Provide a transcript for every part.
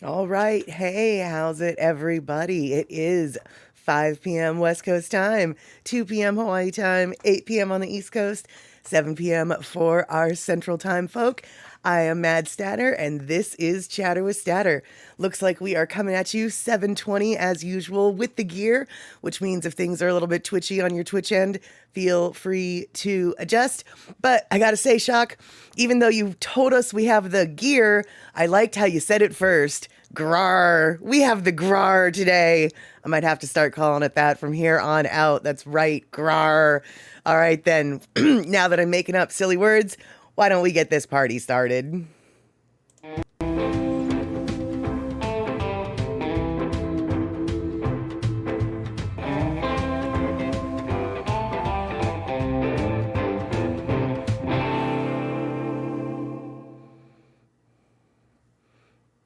All right. Hey, how's it, everybody? It is 5 p.m. West Coast time, 2 p.m. Hawaii time, 8 p.m. on the East Coast, 7 p.m. for our Central Time folk. I am Mad Statter, and this is Chatter with Statter. Looks like we are coming at you 7:20 as usual with the gear, which means if things are a little bit twitchy on your Twitch end, feel free to adjust. But I gotta say, Shock, even though you told us we have the gear, I liked how you said it first. Grar. We have the grar today. I might have to start calling it that from here on out. That's right, grar. All right, then. Now that I'm making up silly words, why don't we get this party started?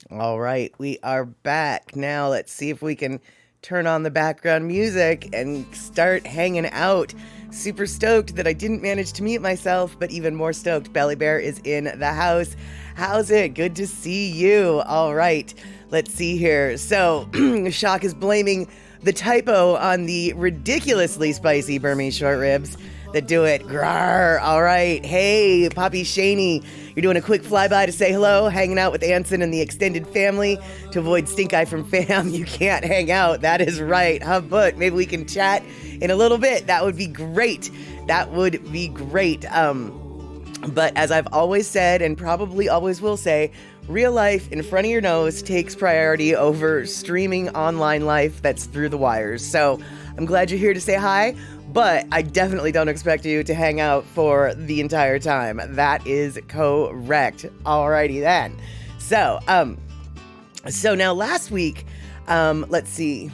All right, we are back. Now let's see if we can turn on the background music and start hanging out. Super stoked that I didn't manage to mute myself, but even more stoked Belly Bear is in the house. How's it? Good to see you. All right, let's see here. So, Shock is blaming the typo on the ridiculously spicy Burmese short ribs that do it. Grar. All right. Hey, Poppy Shaney. You're doing a quick flyby to say hello, hanging out with Anson and the extended family to avoid stink eye from fam. You can't hang out. That is right. Huh, but maybe we can chat in a little bit. That would be great. That would be great. But as I've always said, and probably always will say, real life in front of your nose takes priority over streaming online life that's through the wires. So I'm glad you're here to say hi. But I definitely don't expect you to hang out for the entire time. That is correct. Alrighty then. So now last week, let's see.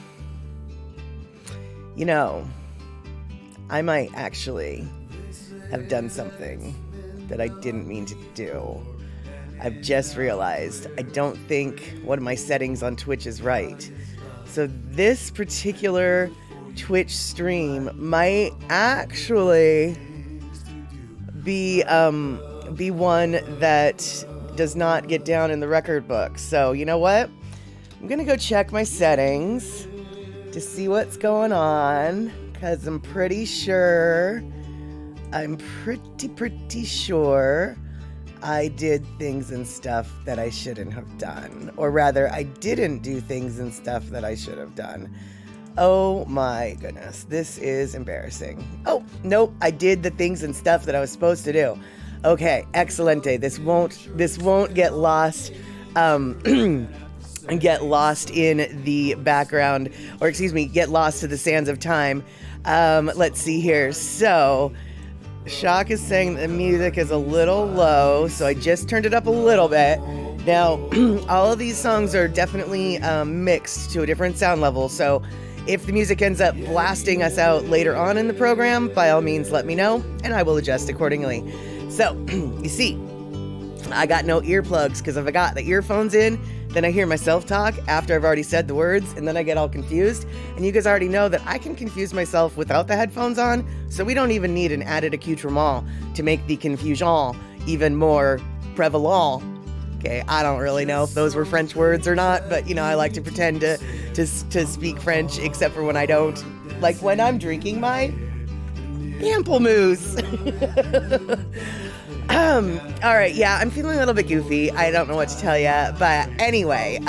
You know, I might actually have done something that I didn't mean to do. I've just realized I don't think one of my settings on Twitch is right. So this particular Twitch stream might actually be one that does not get down in the record book. So you know what? I'm gonna go check my settings to see what's going on, because I'm pretty sure I did things and stuff that I shouldn't have done. Or rather, I didn't do things and stuff that I should have done. Oh my goodness, this is embarrassing. Oh, nope, I did the things and stuff that I was supposed to do. Okay, excelente. This won't get lost and get lost in the background, or excuse me, get lost to the sands of time. Let's see here. So, Shock is saying the music is a little low, so I just turned it up a little bit. Now, all of these songs are definitely mixed to a different sound level, so if the music ends up blasting us out later on in the program, by all means let me know, and I will adjust accordingly. So, you see, I got no earplugs, because if I got the earphones in, then I hear myself talk after I've already said the words, and then I get all confused. And you guys already know that I can confuse myself without the headphones on, so we don't even need an added accoutrement to make the confusion even more prevalent. Okay, I don't really know if those were French words or not, but, you know, I like to pretend to speak French, except for when I don't. Like when I'm drinking my pamplemousse. All right, yeah, I'm feeling a little bit goofy. I don't know what to tell you, but anyway,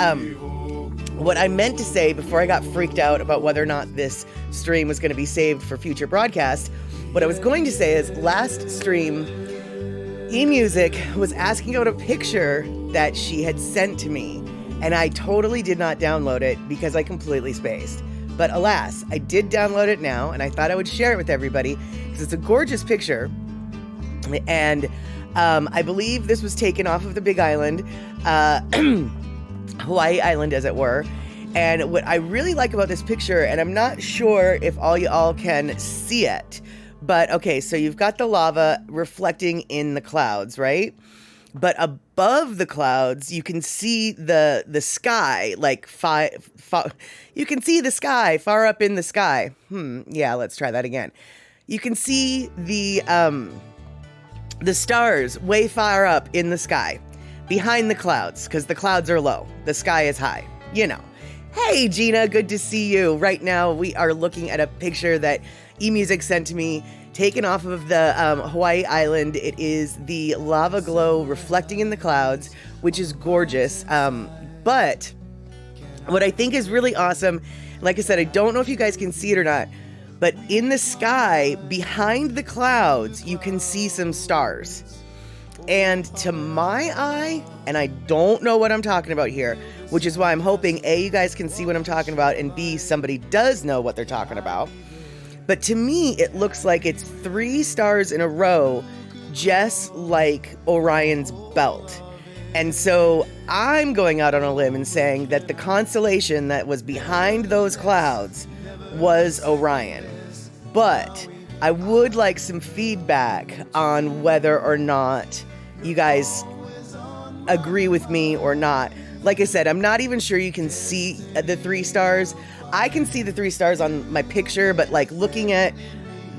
what I meant to say before I got freaked out about whether or not this stream was going to be saved for future broadcast, what I was going to say is last stream, eMusic was asking out a picture that she had sent to me, and I totally did not download it because I completely spaced. But alas, I did download it now, and I thought I would share it with everybody because it's a gorgeous picture. And I believe this was taken off of the Big Island, Hawaii Island, as it were. And what I really like about this picture, and I'm not sure if all y'all can see it, but okay, so you've got the lava reflecting in the clouds, right? But above the clouds, you can see the sky, like you can see the sky far up in the sky. Yeah, let's try that again. You can see the stars way far up in the sky. behind the clouds, because the clouds are low. The sky is high, you know. Hey, Gina, good to see you. Right now, we are looking at a picture that eMusic sent to me, taken off of the Hawaii island. It is the lava glow reflecting in the clouds, which is gorgeous. But what I think is really awesome, like I said, I don't know if you guys can see it or not, but in the sky, behind the clouds, you can see some stars. And to my eye, and I don't know what I'm talking about here, which is why I'm hoping, A, you guys can see what I'm talking about, and B, somebody does know what they're talking about. But to me, it looks like it's 3 stars in a row, just like Orion's belt. And so I'm going out on a limb and saying that the constellation that was behind those clouds was Orion. But I would like some feedback on whether or not you guys agree with me or not. Like I said, I'm not even sure you can see the 3 stars. I can see the 3 stars on my picture, but like looking at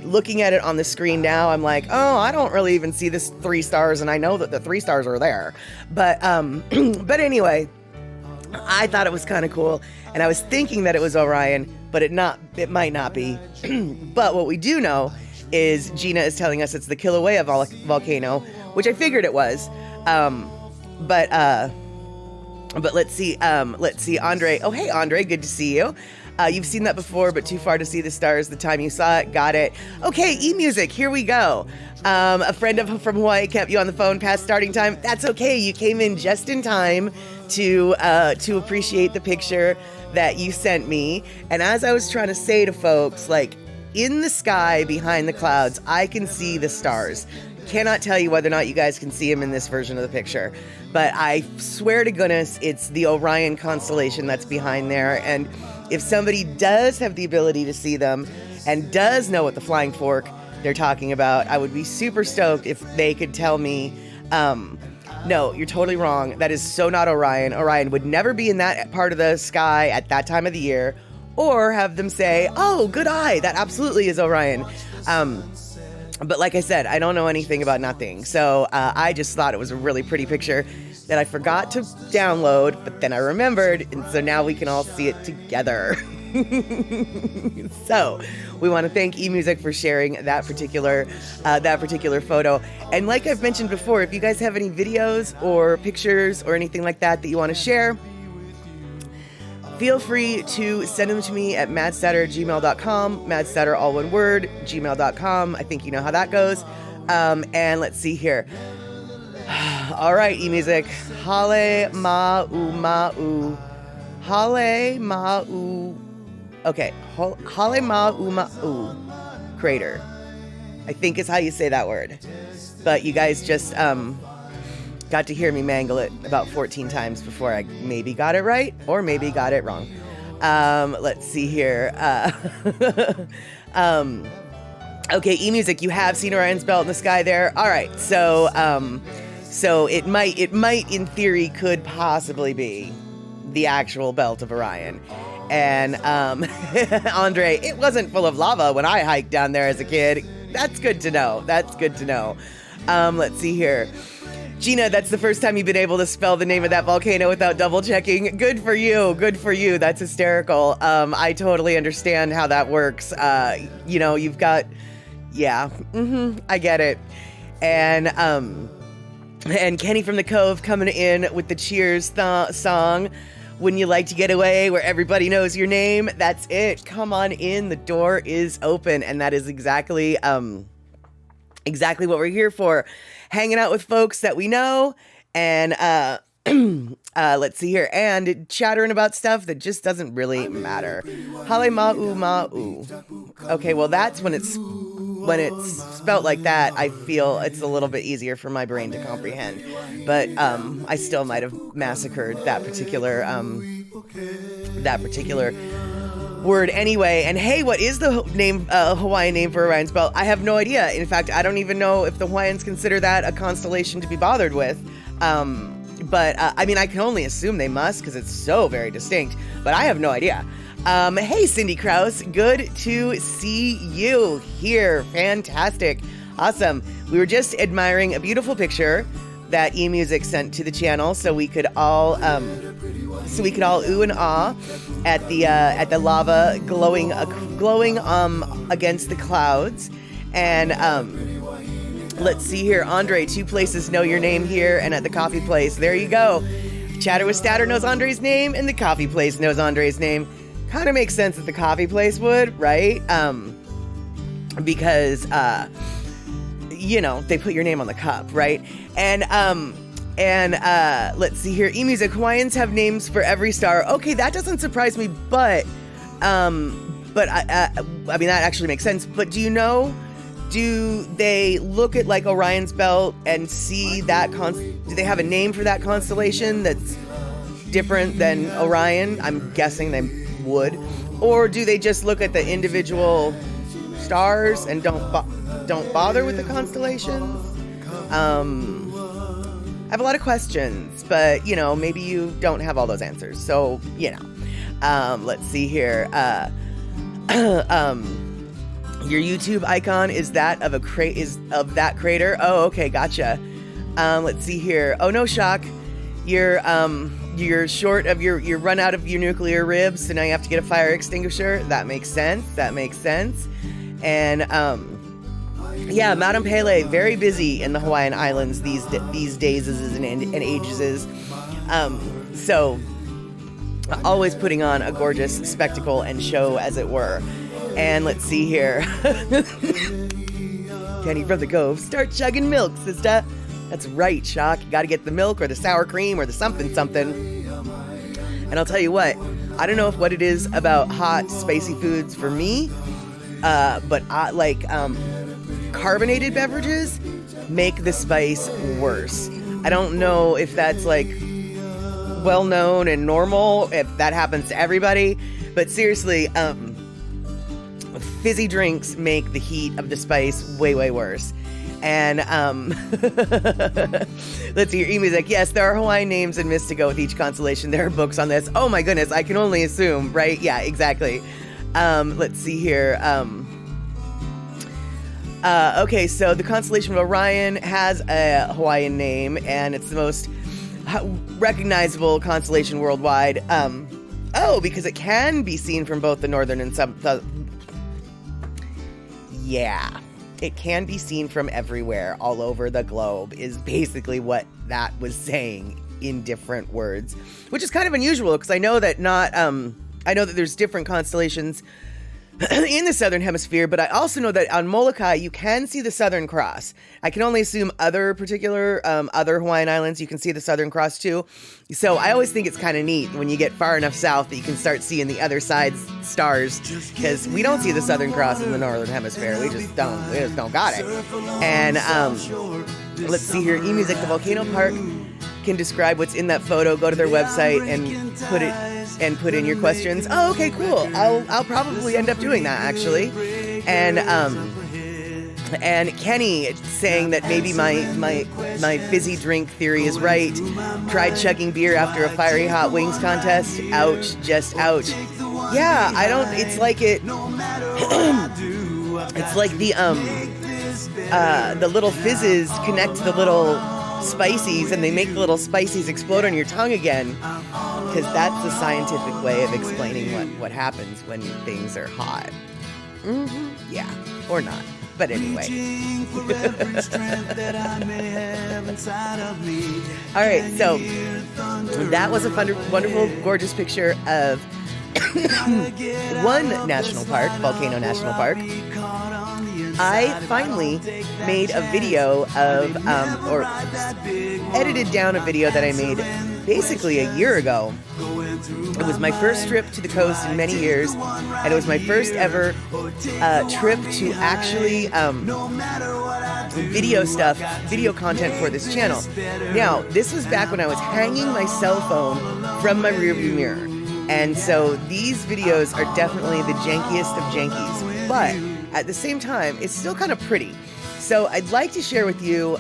it on the screen now, I'm like, oh, I don't really even see this 3 stars, and I know that the 3 stars are there. But but anyway, I thought it was kind of cool, and I was thinking that it was Orion, but it might not be. But what we do know is Gina is telling us it's the Kilauea volcano, which I figured it was. But let's see, Andre. Oh, hey, Andre, good to see you. You've seen that before, but too far to see the stars the time you saw it. Got it. Okay, eMusic, here we go. A friend from Hawaii kept you on the phone past starting time. That's okay. You came in just in time to appreciate the picture that you sent me. And as I was trying to say to folks, like, in the sky behind the clouds, I can see the stars. Cannot tell you whether or not you guys can see them in this version of the picture, but I swear to goodness it's the Orion constellation that's behind there. And if somebody does have the ability to see them and does know what the flying fork they're talking about, I would be super stoked if they could tell me, no, you're totally wrong. That is so not Orion. Orion would never be in that part of the sky at that time of the year, or have them say, oh, good eye, that absolutely is Orion. But like I said, I don't know anything about nothing. So I just thought it was a really pretty picture that I forgot to download, but then I remembered, and so now we can all see it together. So we want to thank eMusic for sharing that particular photo. And like I've mentioned before, if you guys have any videos or pictures or anything like that you want to share, feel free to send them to me at madstatter@gmail.com, madstatter, all one word, gmail.com. I think you know how that goes. And let's see here. All right, eMusic. Halema'uma'u. Halema'u. Okay, Halema'uma'u crater, I think is how you say that word. But you guys just got to hear me mangle it about 14 times before I maybe got it right or maybe got it wrong. Let's see here. Okay, eMusic, you have seen Orion's belt in the sky there. All right, so it might in theory could possibly be the actual belt of Orion. And Andre, it wasn't full of lava when I hiked down there as a kid. That's good to know. Let's see here. Gina, that's the first time you've been able to spell the name of that volcano without double checking. Good for you. That's hysterical. I totally understand how that works. You've got, I get it. And Kenny from the Cove coming in with the Cheers song. Wouldn't you like to get away where everybody knows your name? That's it. Come on in. The door is open. And that is exactly what we're here for. Hanging out with folks that we know and let's see here, and chattering about stuff that just doesn't really matter. Halema'uma'u. Okay, well that's when it's spelt like that, I feel it's a little bit easier for my brain to comprehend. But I still might have massacred that particular word anyway. And hey, what is the Hawaiian name for Orion's belt? I have no idea. In fact, I don't even know if the Hawaiians consider that a constellation to be bothered with. But I mean, I can only assume they must because it's so very distinct, but I have no idea. Hey, Cindy Krause, good to see you here. Fantastic. Awesome. We were just admiring a beautiful picture that eMusic sent to the channel, so we could all ooh and ah at the lava glowing against the clouds. And let's see here, Andre, 2 places know your name here and at the coffee place. There you go. Chatter with Statter knows Andre's name, and the coffee place knows Andre's name. Kind of makes sense that the coffee place would, right? Because they put your name on the cup, right? And let's see here, eMusic, Hawaiians have names for every star. Okay, that doesn't surprise me, but I mean, that actually makes sense. But do they look at like Orion's belt and see that do they have a name for that constellation that's different than Orion? I'm guessing they would. Or do they just look at the individual stars and don't bother with the constellations? I have a lot of questions, but maybe you don't have all those answers. So, let's see here. Your YouTube icon is that of that crater. Oh, okay, gotcha. Let's see here. Oh no, shock. You're short of you're run out of your nuclear ribs, so now you have to get a fire extinguisher. That makes sense. And yeah, Madame Pele, very busy in the Hawaiian Islands these days and ages. So always putting on a gorgeous spectacle and show, as it were. And let's see here. Kenny from the Cove, start chugging milk, sister. That's right, Shock. You got to get the milk or the sour cream or the something. And I'll tell you what, I don't know what it is about hot, spicy foods for me, but I like carbonated beverages make the spice worse. I don't know if that's like well known and normal, if that happens to everybody, but seriously, fizzy drinks make the heat of the spice way, way worse. And let's see your eMusic. Yes, there are Hawaiian names and myths to go with each constellation. There are books on this. Oh my goodness, I can only assume, right? Yeah, exactly. Let's see here. Okay, so the constellation of Orion has a Hawaiian name, and it's the most recognizable constellation worldwide. Because it can be seen from both the northern and south. Yeah, it can be seen from everywhere, all over the globe, is basically what that was saying in different words, which is kind of unusual because I know that there's different constellations in the southern hemisphere, but I also know that on Molokai you can see the Southern Cross. I can only assume other Hawaiian islands you can see the Southern Cross too. So I always think it's kind of neat when you get far enough south that you can start seeing the other side's stars, because we don't see the Southern Cross in the northern hemisphere. We just don't got it. And let's see here, eMusic, the volcano park can describe what's in that photo. Go to their website and put in your questions. Oh, okay, cool. I'll probably end up doing that, actually. And Kenny saying that maybe my fizzy drink theory is right. Tried chugging beer after a fiery hot wings contest. Ouch, just ouch. Yeah, it's like the little fizzes connect to the little spices, and they make the little spices explode on your tongue again, because that's the scientific way of explaining what happens when things are hot. Yeah, or not, but anyway. All right, so that was a wonderful, gorgeous picture of one national park, Volcano National Park. I finally made a video of, or edited down a video that I made basically a year ago. It was my first trip to the coast in many years, and it was my first ever trip to actually video content for this channel. Now, this was back when I was hanging my cell phone from my rearview mirror, and so these videos are definitely the jankiest of jankies, but at the same time, it's still kind of pretty. So I'd like to share with you,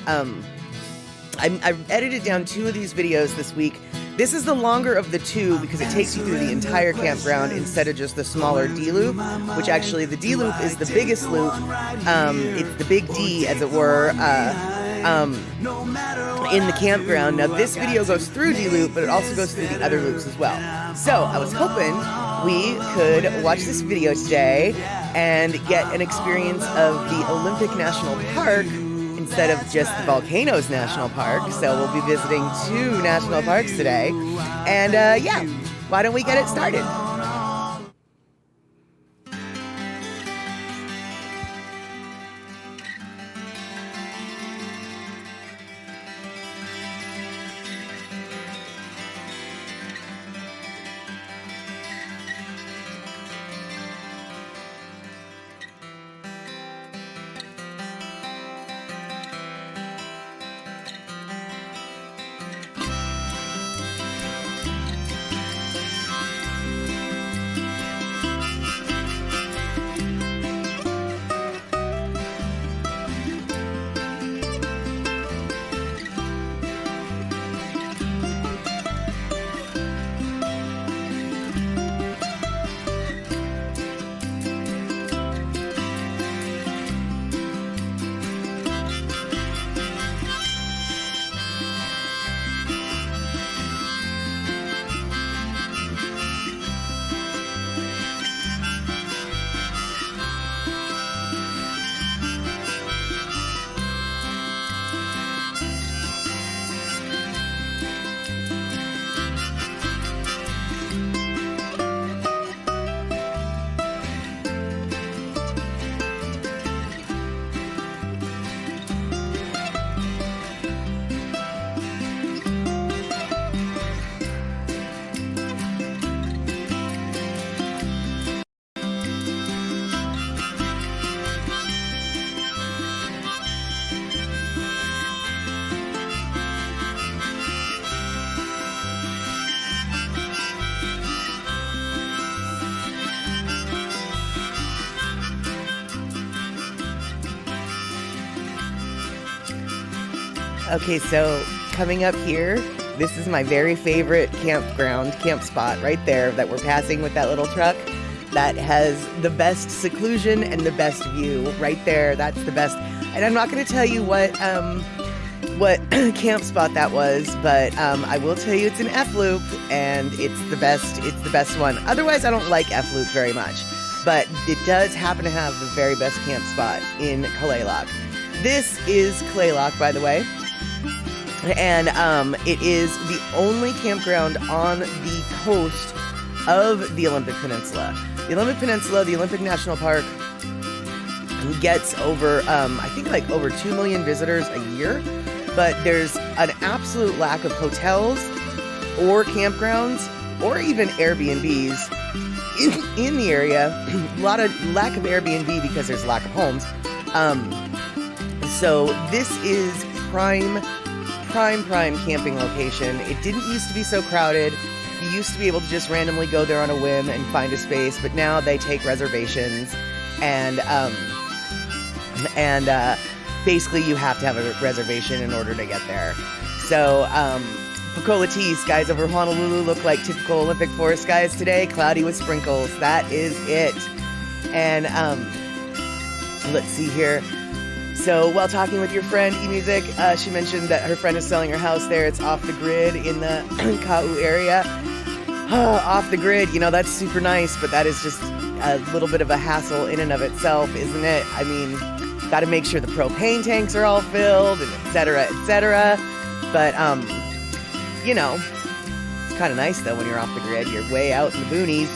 I've edited down 2 of these videos this week. This is the longer of the 2 because it takes you through the entire campground instead of just the smaller D loop, which actually the D loop is the biggest loop. It's the big D, as it were. in the campground. Now this video goes through D-Loop, but it also goes through the other loops as well. So I was hoping we could watch this video today and get an experience of the Olympic National Park instead of just the Volcanoes National Park. So we'll be visiting 2 national parks today. And yeah, why don't we get it started? Okay, so coming up here, this is my very favorite camp spot right there that we're passing with that little truck. That has the best seclusion and the best view right there. That's the best. And I'm not going to tell you what camp spot that was, but I will tell you it's an F-loop and it's the best one. Otherwise, I don't like F-loop very much, but it does happen to have the very best camp spot in Kalaloch. This is Kalaloch, by the way. And it is the only campground on the coast of the Olympic Peninsula. The Olympic Peninsula, the Olympic National Park, gets over, I think like over 2 million visitors a year. But there's an absolute lack of hotels or campgrounds or even Airbnbs in the area. A lot of lack of Airbnb because there's lack of homes. So this is prime camping location. It didn't used to be so crowded. You used to be able to just randomly go there on a whim and find a space, but now they take reservations and basically you have to have a reservation in order to get there. So Pocola Tea, skies over Honolulu look like typical Olympic forest skies today, cloudy with sprinkles. That is it. And let's see here. So while talking with your friend eMusic, she mentioned that her friend is selling her house there. It's off the grid in the Ka'u area. Off the grid, you know, that's super nice, but that is just a little bit of a hassle in and of itself, isn't it? I mean, got to make sure the propane tanks are all filled and et cetera, et cetera. But, you know, it's kind of nice though when you're off the grid. You're way out in the boonies.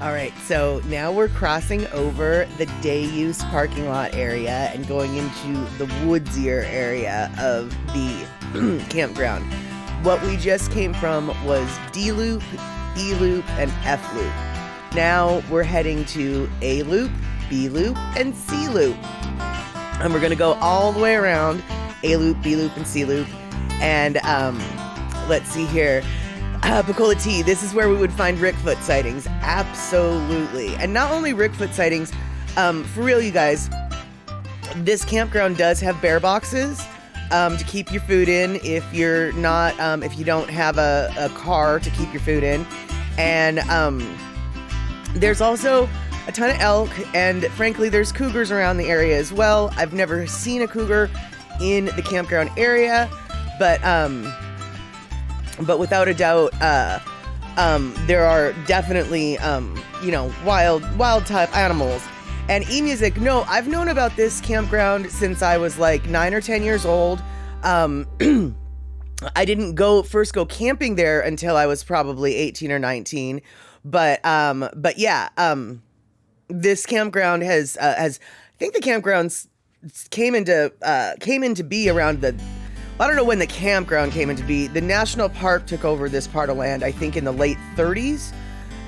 All right, so now we're crossing over the day use parking lot area and going into the woodsier area of the campground. What we just came from was D loop, E loop, and F loop. Now we're heading to A loop, B loop, and C loop. And we're gonna go all the way around A loop, B loop, and C loop. And let's see here. Pecola T, this is where we would find Rickfoot sightings. Absolutely. And not only Rickfoot sightings, for real, you guys, this campground does have bear boxes to keep your food in if you're not, if you don't have a car to keep your food in. And there's also a ton of elk, and frankly, there's cougars around the area as well. I've never seen a cougar in the campground area, but without a doubt, there are definitely, wild type animals. And E-Music, no, I've known about this campground since I was like 9 or 10 years old. I didn't first go camping there until I was probably 18 or 19. But yeah, this campground has, I think the campgrounds came into be around I don't know when the campground came into be. The national park took over this part of land, I think, in the late 30s.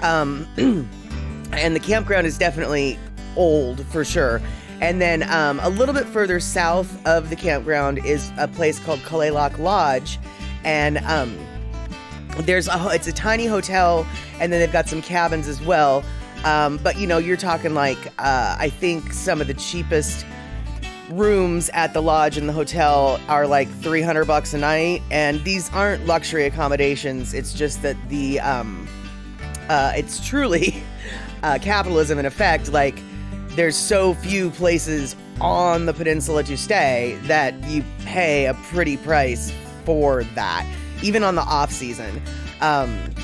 And the campground is definitely old, for sure. And then a little bit further south of the campground is a place called Kalaloch Lodge. And it's a tiny hotel, and then they've got some cabins as well. But, you're talking like, I think some of the cheapest rooms at the lodge and the hotel are like $300 a night, and these aren't luxury accommodations. It's just that it's truly capitalism in effect. Like, there's so few places on the peninsula to stay that you pay a pretty price for that, even on the off season. And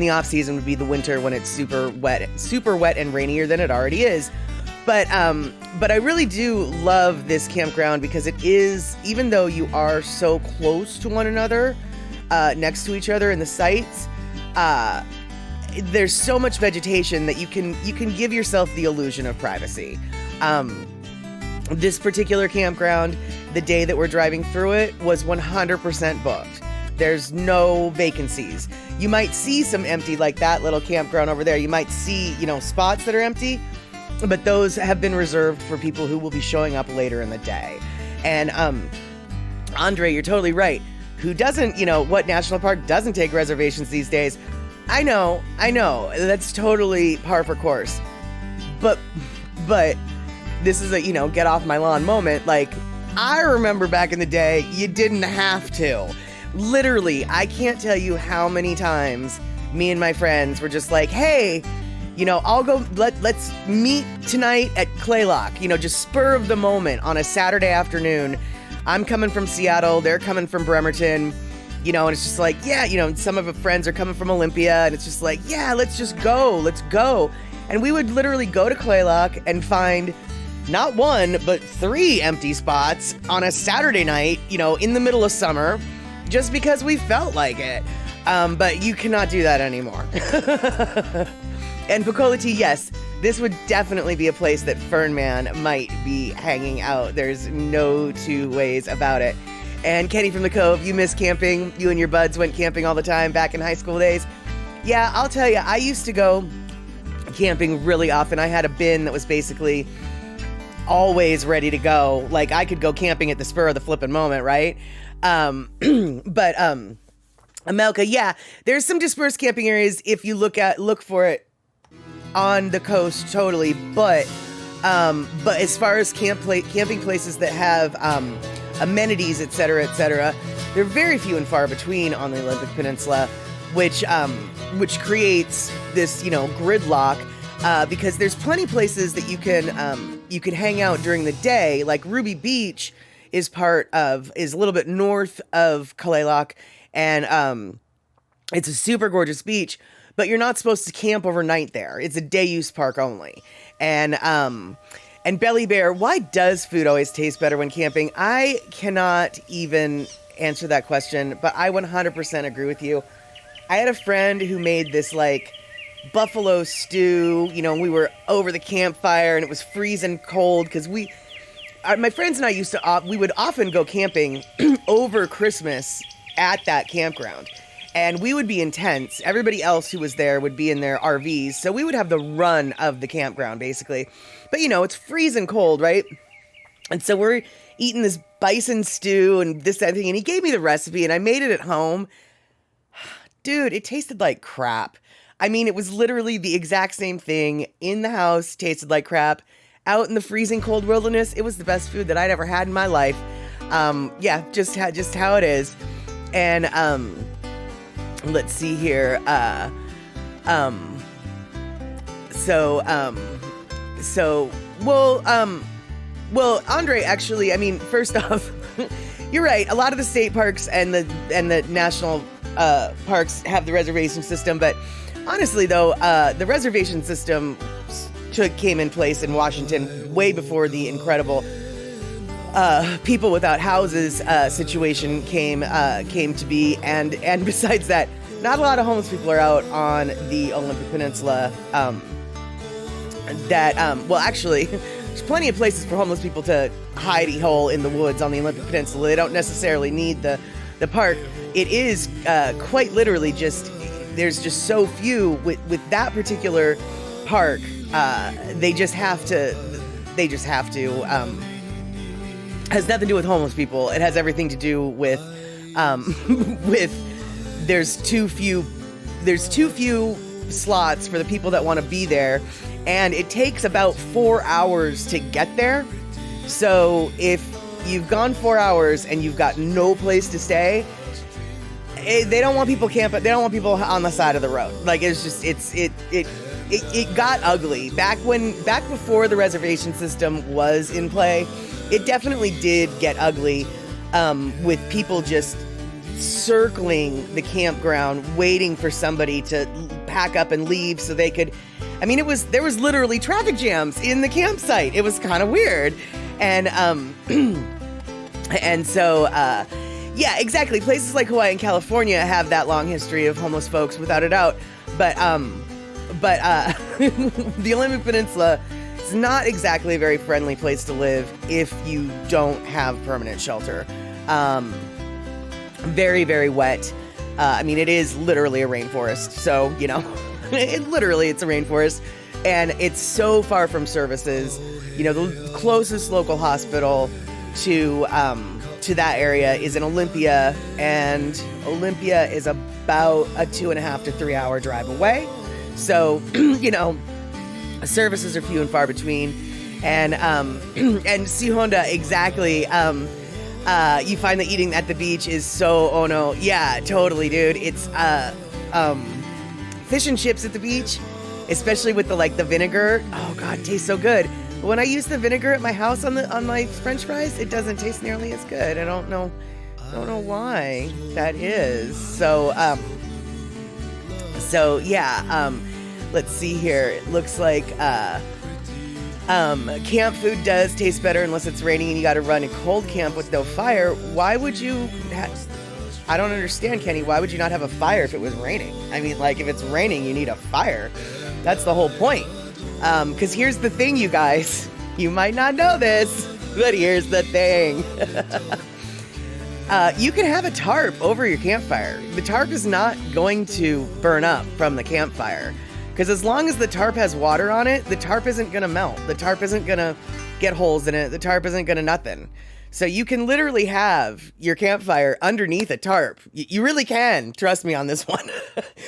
the off season would be the winter when it's super wet and rainier than it already is. But I really do love this campground because it is, even though you are so close to one another, next to each other in the sites, there's so much vegetation that you can give yourself the illusion of privacy. This particular campground, the day that we're driving through it, was 100% booked. There's no vacancies. You might see some empty, like that little campground over there. You might see, spots that are empty, but those have been reserved for people who will be showing up later in the day. And Andre, you're totally right. Who doesn't, what national park doesn't take reservations these days? I know. That's totally par for course. But this is a, get off my lawn moment. Like, I remember back in the day, you didn't have to. Literally, I can't tell you how many times me and my friends were just like, hey, I'll go, let's meet tonight at Kalaloch, just spur of the moment on a Saturday afternoon. I'm coming from Seattle, they're coming from Bremerton, and it's just like, yeah, some of the friends are coming from Olympia, and it's just like, yeah, let's go. And we would literally go to Kalaloch and find not one, but 3 empty spots on a Saturday night, in the middle of summer, just because we felt like it. But you cannot do that anymore. And Pecola T, yes, this would definitely be a place that Fernman might be hanging out. There's no two ways about it. And Kenny from the Cove, you miss camping. You and your buds went camping all the time back in high school days. Yeah, I'll tell you, I used to go camping really often. I had a bin that was basically always ready to go. Like, I could go camping at the spur of the flippin' moment, right? But Amelka, yeah, there's some dispersed camping areas if you look for it on the coast, totally. But as far as camping places that have amenities, etc., they're very few and far between on the Olympic Peninsula, which creates this gridlock because there's plenty of places that you can hang out during the day. Like Ruby Beach is a little bit north of Kalaloch, and it's a super gorgeous beach. But you're not supposed to camp overnight there. It's a day use park only. And Belly Bear, why does food always taste better when camping? I cannot even answer that question, but I 100% agree with you. I had a friend who made this like buffalo stew, you know, we were over the campfire and it was freezing cold because my friends and I we would often go camping over Christmas at that campground. And we would be in tents. Everybody else who was there would be in their RVs. So we would have the run of the campground, basically. But, you know, it's freezing cold, right? And so we're eating this bison stew and this, that thing. And he gave me the recipe and I made it at home. Dude, it tasted like crap. I mean, it was literally the exact same thing in the house, tasted like crap. Out in the freezing cold wilderness, it was the best food that I'd ever had in my life. Yeah, just how it is. And, let's see here. Well, Andre, actually, I mean, first off, you're right. A lot of the state parks and the national parks have the reservation system, but honestly, though, the reservation system came in place in Washington way before the incredible people without houses situation came to be, and besides that, not a lot of homeless people are out on the Olympic Peninsula. Actually, there's plenty of places for homeless people to hidey hole in the woods on the Olympic Peninsula. They don't necessarily need the park. It is quite literally there's just so few with that particular park. They just have to. Has nothing to do with homeless people. It has everything to do with there's too few slots for the people that want to be there, and it takes about 4 hours to get there. So if you've gone 4 hours and you've got no place to stay, they don't want people camping. They don't want people on the side of the road. Like, it's just it got ugly back before the reservation system was in play. It definitely did get ugly, with people just circling the campground, waiting for somebody to pack up and leave so they could. I mean, there was literally traffic jams in the campsite. It was kind of weird, and so yeah, exactly. Places like Hawaii and California have that long history of homeless folks, without a doubt. But the Olympic Peninsula is not exactly a very friendly place to live if you don't have permanent shelter. Very, very wet. I mean, it is literally a rainforest. So, you know, it's a rainforest. And it's so far from services. You know, the closest local hospital to that area is in Olympia. And Olympia is about a 2.5 to 3 hour drive away. So, you know, services are few and far between. And Si Honda, exactly. You find that eating at the beach is so ono. Yeah, totally, dude. It's fish and chips at the beach, especially with the vinegar. Oh God, it tastes so good. But when I use the vinegar at my house on my French fries, it doesn't taste nearly as good. I don't know why that is. So yeah. Let's see here. It looks like camp food does taste better unless it's raining and you got to run a cold camp with no fire. Why would you? I don't understand, Kenny. Why would you not have a fire if it was raining? I mean, like, if it's raining, you need a fire. That's the whole point. Because here's the thing, you guys. You might not know this, but here's the thing. You can have a tarp over your campfire. The tarp is not going to burn up from the campfire. Because as long as the tarp has water on it, the tarp isn't going to melt. The tarp isn't going to get holes in it. The tarp isn't going to nothing. So you can literally have your campfire underneath a tarp. You really can. Trust me on this one.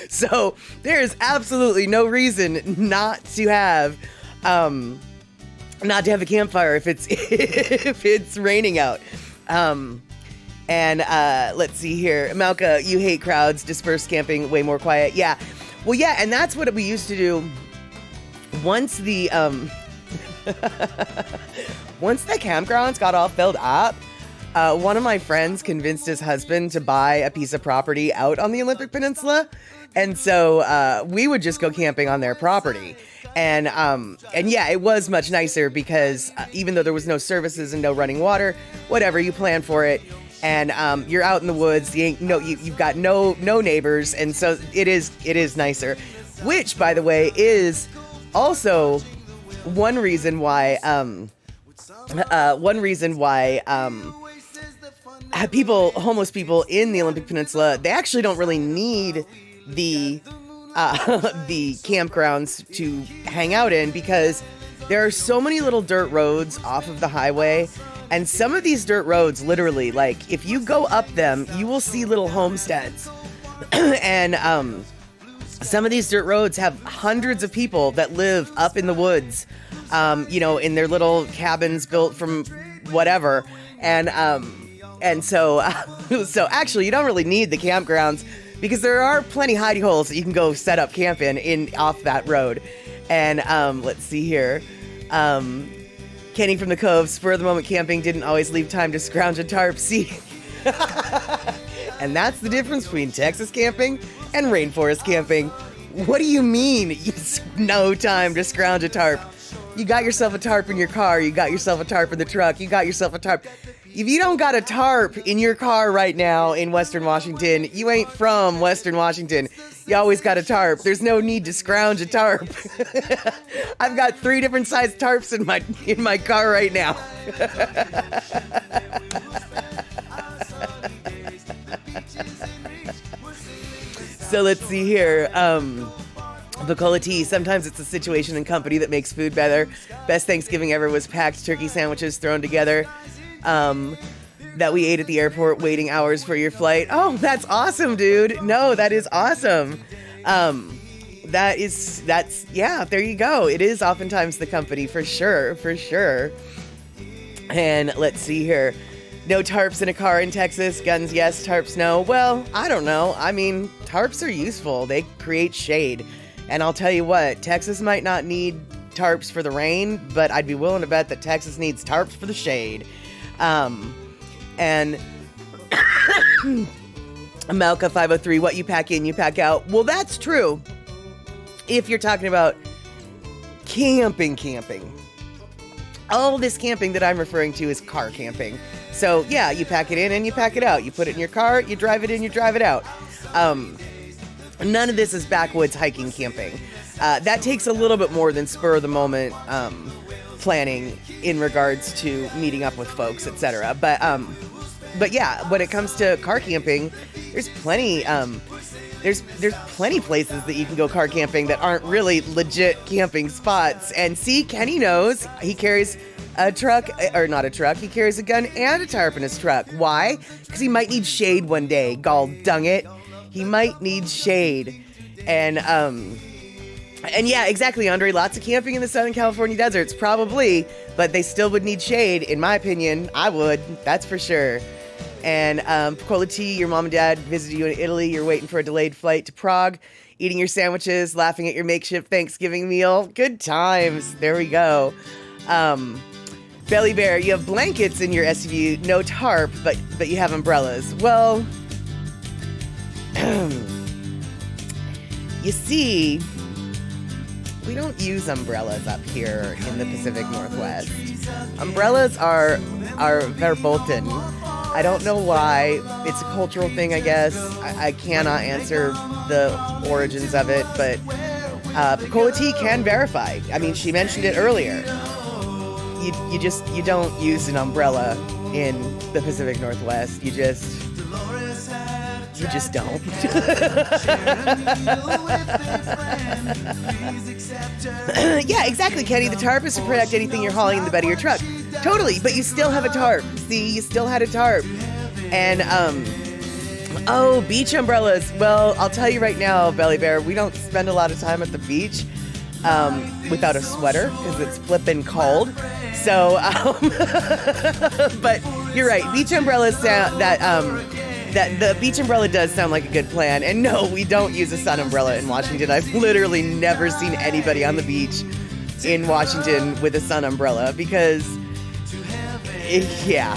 So there's absolutely no reason not to have a campfire if it's raining out. Let's see here. Malka, you hate crowds. Dispersed camping, way more quiet. Yeah. Well, yeah, and that's what we used to do once the campgrounds got all filled up. One of my friends convinced his husband to buy a piece of property out on the Olympic Peninsula, and so we would just go camping on their property. And yeah, it was much nicer because even though there was no services and no running water, whatever, you plan for it. And you're out in the woods. You've got no neighbors, and so it is nicer. which, by the way, is also one reason why homeless people in the Olympic Peninsula, they actually don't really need the campgrounds to hang out in, because there are so many little dirt roads off of the highway, and some of these dirt roads, literally, like, if you go up them, you will see little homesteads. And some of these dirt roads have hundreds of people that live up in the woods, in their little cabins built from whatever. And so actually, you don't really need the campgrounds, because there are plenty hidey holes that you can go set up camp in off that road. And let's see here. Kenny from the Cove, spur of the moment camping didn't always leave time to scrounge a tarp. See? And that's the difference between Texas camping and rainforest camping. What do you mean it's no time to scrounge a tarp? You got yourself a tarp in your car. You got yourself a tarp in the truck. You got yourself a tarp. If you don't got a tarp in your car right now in Western Washington, you ain't from Western Washington. You always got a tarp. There's no need to scrounge a tarp. I've got 3 different sized tarps in my car right now. So let's see here. Bacola tea. Sometimes it's a situation and company that makes food better. Best Thanksgiving ever was packed turkey sandwiches thrown together that we ate at the airport waiting hours for your flight. Oh, that's awesome, dude. No, that is awesome. There you go. It is oftentimes the company, for sure. And let's see here. No tarps in a car in Texas. Guns, yes. Tarps, no. Well, I don't know. I mean, tarps are useful. They create shade. And I'll tell you what, Texas might not need tarps for the rain, but I'd be willing to bet that Texas needs tarps for the shade. And Malka 503, what you pack in, you pack out. Well, that's true. If you're talking about camping. All this camping that I'm referring to is car camping. So yeah, you pack it in and you pack it out. You put it in your car, you drive it in, you drive it out. None of this is backwoods hiking camping. That takes a little bit more than spur of the moment planning in regards to meeting up with folks, etc. But yeah, when it comes to car camping, there's plenty there's plenty places that you can go car camping that aren't really legit camping spots. And see, Kenny knows. He carries a truck, or not a truck, he carries a gun and a tarp in his truck. Why? Because he might need shade one day. Gall dung it. He might need shade. And yeah, exactly, Andre. Lots of camping in the Southern California deserts, probably, but they still would need shade, in my opinion. I would, that's for sure. And Piccola T, your mom and dad visited you in Italy. You're waiting for a delayed flight to Prague, eating your sandwiches, laughing at your makeshift Thanksgiving meal. Good times. There we go. Belly Bear, you have blankets in your SUV, no tarp, but you have umbrellas. Well, you see, we don't use umbrellas up here in the Pacific Northwest. Umbrellas are verboten. I don't know why. It's a cultural thing, I guess. I cannot answer the origins of it, but Piccola T can verify. I mean, she mentioned it earlier. You don't use an umbrella in the Pacific Northwest. You just don't. Yeah, exactly, Kenny. The tarp is to protect anything you're hauling in the bed of your truck. Totally, but you still have a tarp. See, you still had a tarp. And, beach umbrellas. Well, I'll tell you right now, Belly Bear, we don't spend a lot of time at the beach without a sweater because it's flippin' cold. So, but you're right. Beach umbrellas sound that the beach umbrella does sound like a good plan. And no, we don't use a sun umbrella in Washington. I've literally never seen anybody on the beach in Washington with a sun umbrella because, yeah.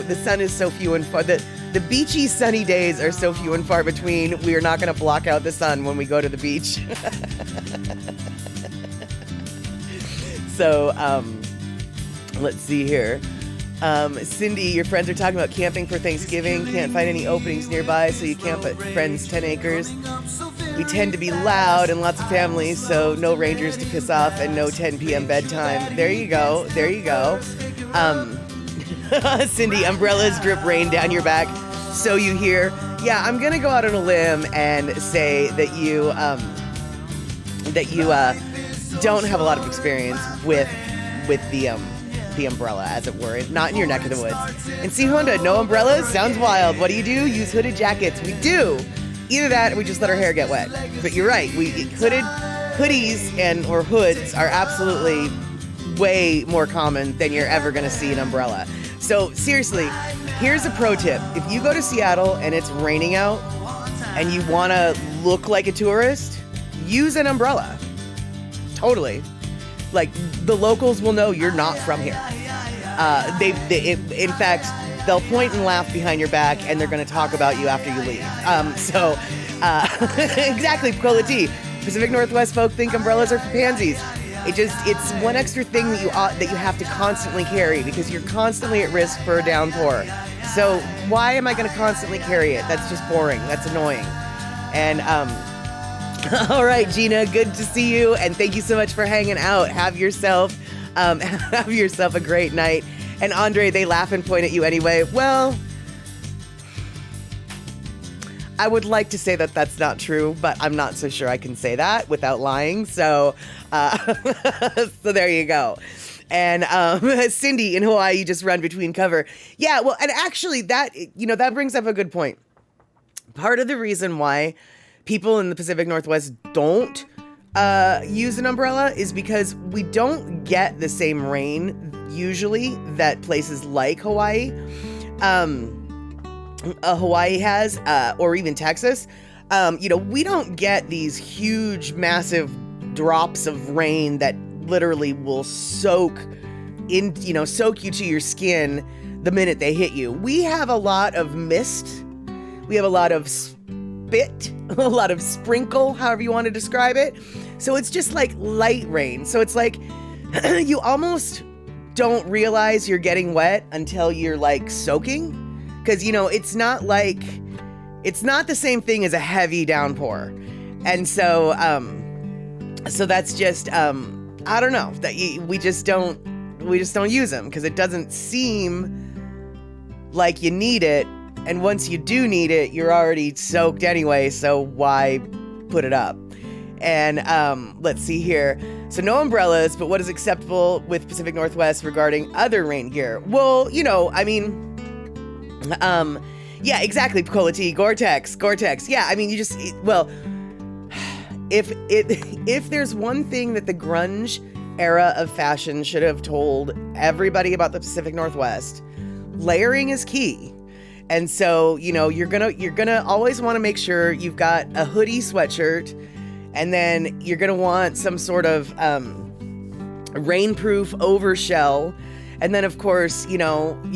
The sun is so few and far. The beachy sunny days are so few and far between. We are not going to block out the sun when we go to the beach. So, let's see here. Cindy, your friends are talking about camping for Thanksgiving. Can't find any openings nearby, so you camp at friends' 10 acres. We tend to be loud and lots of families, so no rangers to piss off and no 10 p.m. bedtime. There you go. There you go. Cindy, umbrellas drip rain down your back, so you hear. Yeah, I'm going to go out on a limb and say that you don't have a lot of experience with the umbrella, as it were, not in your neck of the woods. And see, Honda, no umbrellas? Sounds wild. What do? Use hooded jackets. We do. Either that or we just let our hair get wet. But you're right. Hoodies or hoods are absolutely way more common than you're ever going to see an umbrella. So seriously, here's a pro tip. If you go to Seattle and it's raining out and you want to look like a tourist, use an umbrella. Totally. Like, the locals will know you're not from here. In fact, they'll point and laugh behind your back, and they're going to talk about you after you leave. Exactly, Cola T. Pacific Northwest folk think umbrellas are for pansies. It's one extra thing that you have to constantly carry because you're constantly at risk for a downpour. So why am I going to constantly carry it? That's just boring. That's annoying. And all right, Gina, good to see you, and thank you so much for hanging out. Have yourself a great night. And Andre, they laugh and point at you anyway. Well, I would like to say that that's not true, but I'm not so sure I can say that without lying. So, so there you go. And Cindy in Hawaii, you just run between cover. Yeah, well, and actually that brings up a good point. Part of the reason why people in the Pacific Northwest don't use an umbrella is because we don't get the same rain usually that places like Hawaii has, or even Texas. We don't get these huge, massive drops of rain that literally will soak you to your skin the minute they hit you. We have a lot of mist. We have a lot of spit, a lot of sprinkle, however you want to describe it. So it's just like light rain. So it's like you almost don't realize you're getting wet until you're like soaking. Because, it's not the same thing as a heavy downpour. And so, so that's just, I don't know, that we just don't use them because it doesn't seem like you need it. And once you do need it, you're already soaked anyway, so why put it up? And let's see here. So no umbrellas, but what is acceptable with Pacific Northwest regarding other rain gear? Well, yeah, exactly, Cola T, Gore-Tex. Yeah, I mean, if there's one thing that the grunge era of fashion should have told everybody about the Pacific Northwest, layering is key. And so, you're gonna always want to make sure you've got a hoodie sweatshirt, and then you're gonna want some sort of rainproof overshell. And then, of course, you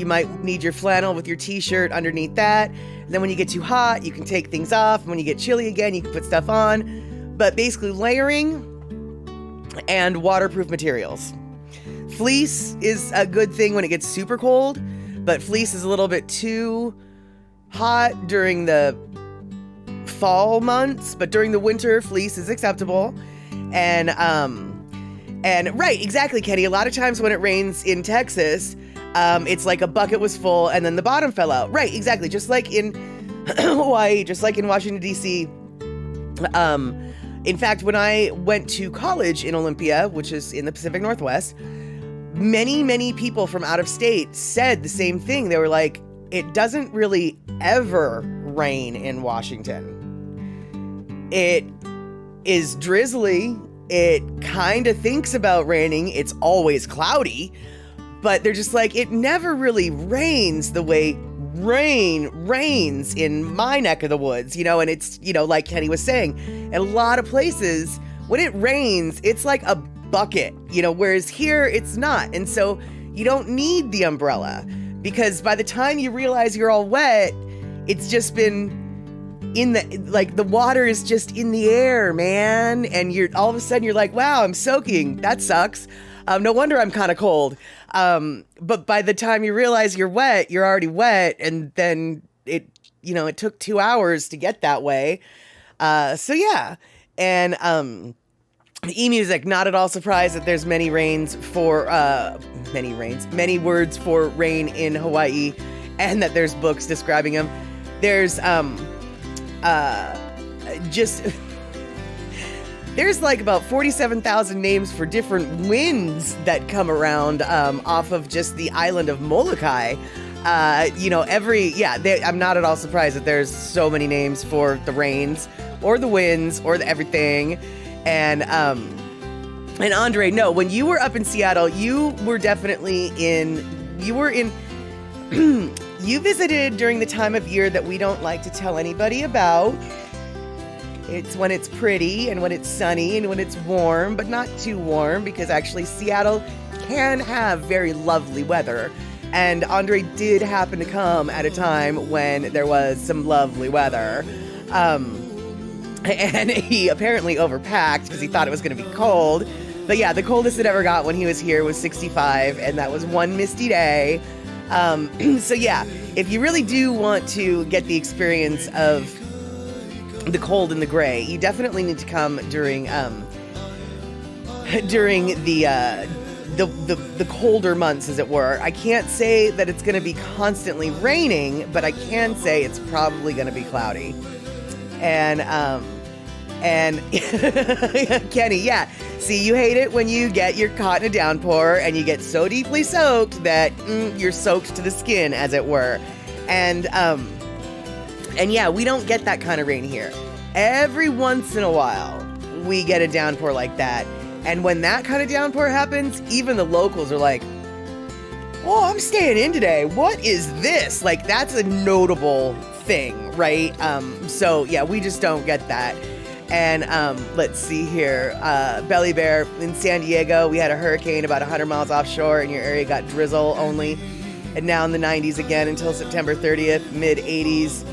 might need your flannel with your t-shirt underneath that. And then when you get too hot, you can take things off. And when you get chilly again, you can put stuff on. But basically layering and waterproof materials. Fleece is a good thing when it gets super cold, but fleece is a little bit too hot during the fall months, but during the winter, fleece is acceptable. And right, exactly, Kenny. A lot of times when it rains in Texas, it's like a bucket was full and then the bottom fell out. Right, exactly. Just like in Hawaii, just like in Washington, D.C. In fact, when I went to college in Olympia, which is in the Pacific Northwest, many, many people from out of state said the same thing. They were like, it doesn't really ever rain in Washington. It is drizzly. It kind of thinks about raining. It's always cloudy, but they're just like, it never really rains the way rain rains in my neck of the woods, and it's, like Kenny was saying, in a lot of places, when it rains, it's like a bucket, whereas here it's not. And so you don't need the umbrella because by the time you realize you're all wet, it's just been, in the, like, the water is just in the air, man. And you're all of a sudden you're like, wow, I'm soaking. That sucks. No wonder I'm kind of cold. But by the time you realize you're wet, you're already wet. And then it took 2 hours to get that way. So yeah. And, eMusic, not at all surprised that there's many words for rain in Hawaii, and that there's books describing them. There's there's like about 47,000 names for different winds that come around off of just the island of Molokai. I'm not at all surprised that there's so many names for the rains or the winds or the everything. And Andre, no, when you were up in Seattle, you visited during the time of year that we don't like to tell anybody about. It's when it's pretty and when it's sunny and when it's warm, but not too warm, because actually Seattle can have very lovely weather. And Andre did happen to come at a time when there was some lovely weather. And he apparently overpacked because he thought it was going to be cold. But yeah, the coldest it ever got when he was here was 65, and that was one misty day. So yeah, if you really do want to get the experience of the cold and the gray, you definitely need to come during the colder months, as it were. I can't say that it's going to be constantly raining, but I can say it's probably going to be cloudy. And Kenny, yeah. See, you hate it when you get your caught in a downpour and you get so deeply soaked that you're soaked to the skin, as it were. And yeah, we don't get that kind of rain here. Every once in a while, we get a downpour like that. And when that kind of downpour happens, even the locals are like, oh, I'm staying in today. What is this? Like, that's a notable thing, right? So yeah, we just don't get that. And let's see here, Belly Bear in San Diego, we had a hurricane about 100 miles offshore, and your area got drizzle only. And now in the 90s again until September 30th, mid 80s.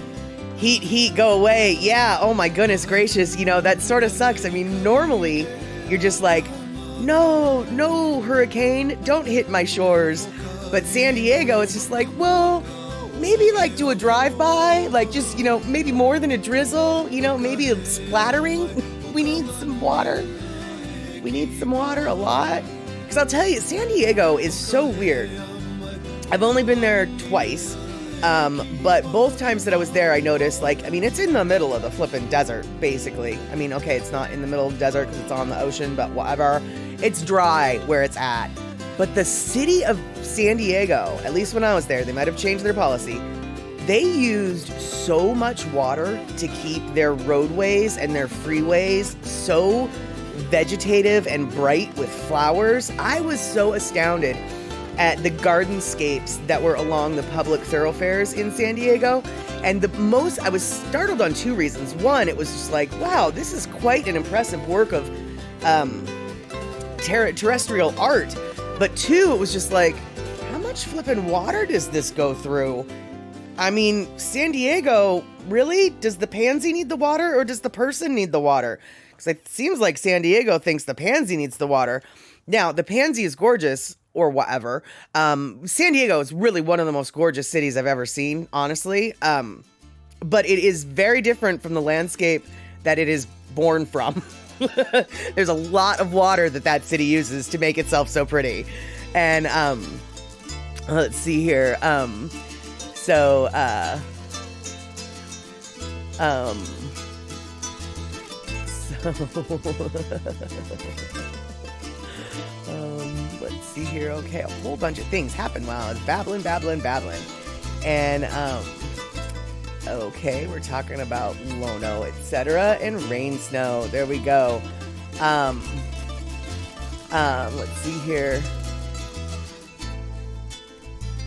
Heat, go away. Yeah, oh my goodness gracious. That sort of sucks. I mean, normally you're just like, no, hurricane, don't hit my shores. But San Diego, it's just like, well, maybe like do a drive-by, like just, maybe more than a drizzle, maybe a splattering. We need some water. We need some water a lot. Because I'll tell you, San Diego is so weird. I've only been there twice. But both times that I was there, I noticed, it's in the middle of the flippin' desert, basically. I mean, okay, it's not in the middle of the desert because it's on the ocean, but whatever. It's dry where it's at. But the city of San Diego, at least when I was there, they might have changed their policy. They used so much water to keep their roadways and their freeways so vegetative and bright with flowers. I was so astounded at the gardenscapes that were along the public thoroughfares in San Diego. And I was startled on two reasons. One, it was just like, wow, this is quite an impressive work of terrestrial art. But two, it was just like, how much flippin' water does this go through? I mean, San Diego, really? Does the pansy need the water, or does the person need the water? Because it seems like San Diego thinks the pansy needs the water. Now, the pansy is gorgeous, or whatever. San Diego is really one of the most gorgeous cities I've ever seen, honestly. But it is very different from the landscape that it is born from. There's a lot of water that city uses to make itself so pretty. And let's see here. Let's see here. Okay, a whole bunch of things happened while I was babbling. And okay, we're talking about Lono, etc. and rain snow. There we go. Let's see here.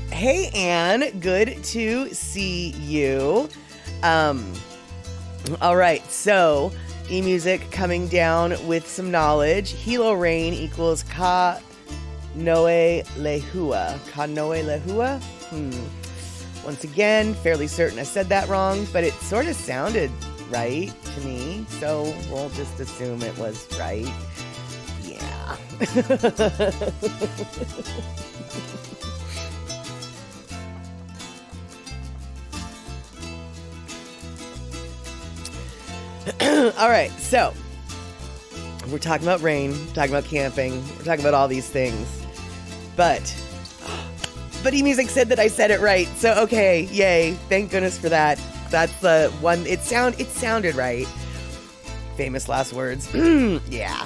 Hey, Anne, good to see you. All right, so eMusic coming down with some knowledge. Hilo rain equals ka noe lehua. Ka noe lehua? Once again, fairly certain I said that wrong, but it sort of sounded right to me, so we'll just assume it was right. Yeah. All right, so we're talking about rain, talking about camping, we're talking about all these things, but eMusic said that I said it right, so okay, yay, thank goodness for that. That's the one, it sounded right. Famous last words. Yeah.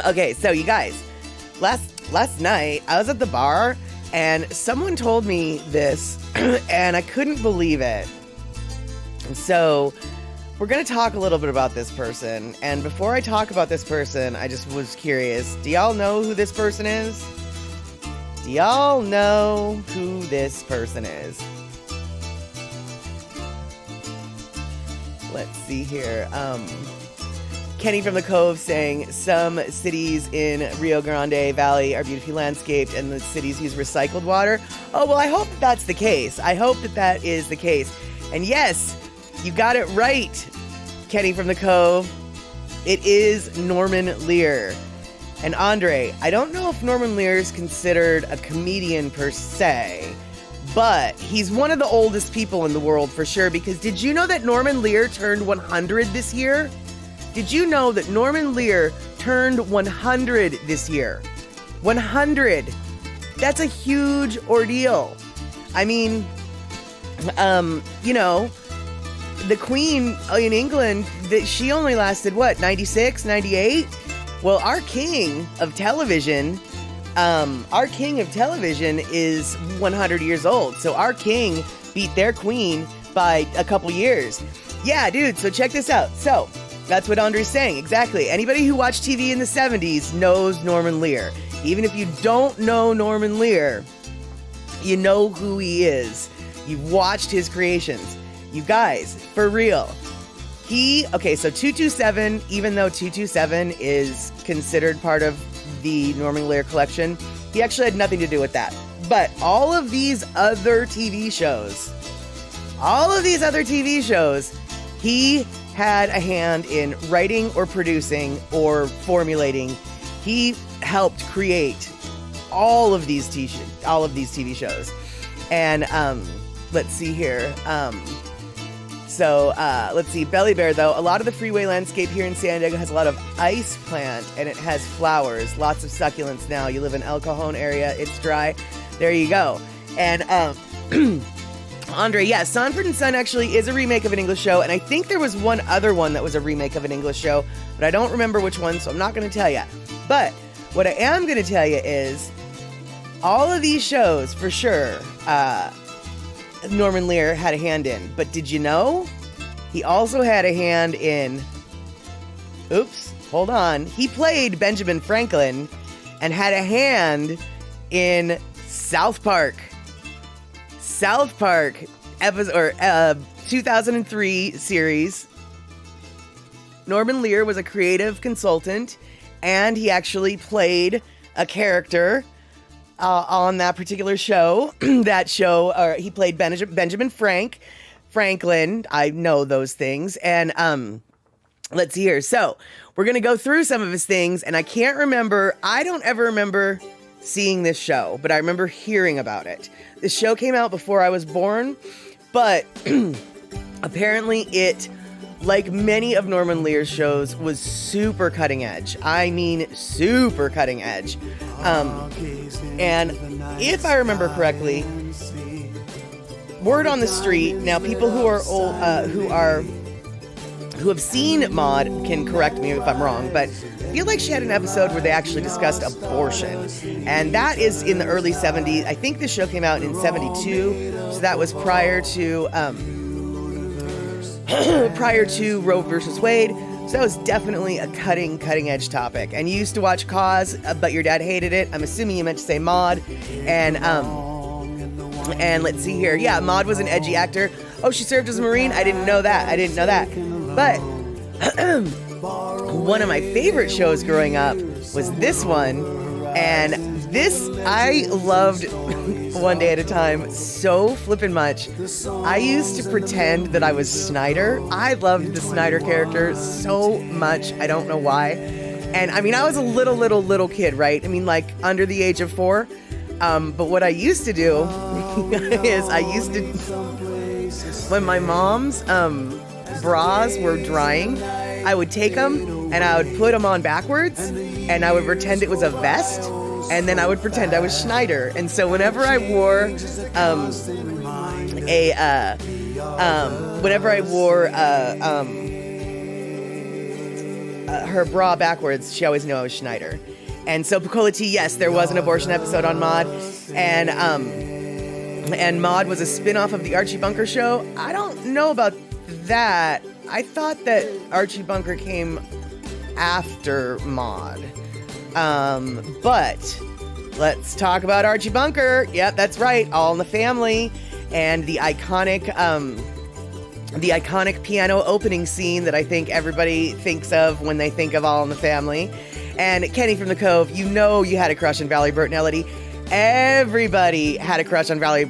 Okay, so you guys, last night I was at the bar and someone told me this and I couldn't believe it. So we're going to talk a little bit about this person. And before I talk about this person, I just was curious. Do y'all know who this person is? Do y'all know who this person is? Let's see here. Kenny from the Cove saying some cities in Rio Grande Valley are beautifully landscaped and the cities use recycled water. Oh, well, I hope that's the case. I hope that is the case. And yes, you got it right, Kenny from the Cove. It is Norman Lear. And Andre, I don't know if Norman Lear is considered a comedian per se, but he's one of the oldest people in the world for sure, because did you know that Norman Lear turned 100 this year? Did you know that Norman Lear turned 100 this year? 100! That's a huge ordeal. I mean, you know, the Queen in England, she only lasted, what, 96, 98? Well, our king of television is 100 years old. So our king beat their queen by a couple years. Yeah, dude, so check this out. So that's what Andre's saying, exactly. Anybody who watched TV in the 70s knows Norman Lear. Even if you don't know Norman Lear, you know who he is. You've watched his creations. You guys, for real. Okay, so 227, even though 227 is considered part of the Norman Lear collection, he actually had nothing to do with that. But all of these other TV shows, he had a hand in writing or producing or formulating. He helped create all of these TV shows. And let's see here. So let's see, Belly Bear, though. A lot of the freeway landscape here in San Diego has a lot of ice plant, and it has flowers. Lots of succulents now. You live in El Cajon area. It's dry. There you go. And Andre, yeah, Sanford and Son actually is a remake of an English show, and I think there was one other one that was a remake of an English show, but I don't remember which one, so I'm not going to tell you. But what I am going to tell you is all of these shows, for sure, Norman Lear had a hand in. But did you know he also had a hand in, he played Benjamin Franklin and had a hand in SouthPark episode, or 2003 series. Norman Lear was a creative consultant, and he actually played a character on that particular show. He played Benjamin Franklin. I know those things. And let's see here. So we're going to go through some of his things, and I don't ever remember seeing this show, but I remember hearing about it. The show came out before I was born, but apparently it, like many of Norman Lear's shows, was super cutting edge. I mean, super cutting edge. And if I remember correctly, word on the street, now people who are old, who have seen Maude can correct me if I'm wrong, but I feel like she had an episode where they actually discussed abortion. And that is in the early 70s. I think this show came out in 72, so that was prior to Roe versus Wade. So that was definitely a cutting edge topic. And you used to watch Cause, but your dad hated it. I'm assuming you meant to say Maude. And let's see here. Yeah, Maude was an edgy actor. Oh, she served as a Marine? I didn't know that. But one of my favorite shows growing up was this one. And I loved One Day at a Time so flippin' much. I used to pretend that I was Snyder. I loved the Snyder character so much. I don't know why. And I mean, I was a little kid, right? I mean, like under the age of 4. But what I used to do is when my mom's bras were drying, I would take them and I would put them on backwards and I would pretend it was a vest. And then I would pretend I was Schneider. And so whenever I wore her bra backwards, she always knew I was Schneider. And so Picola T, yes, there was an abortion episode on Maude. And Maude was a spin-off of the Archie Bunker show. I don't know about that. I thought that Archie Bunker came after Maude. But let's talk about Archie Bunker. Yep, that's right. All in the Family, and the iconic piano opening scene that I think everybody thinks of when they think of All in the Family. And Kenny from the Cove, you know you had a crush on Valerie Bertinelli. Every boy had a crush on Valerie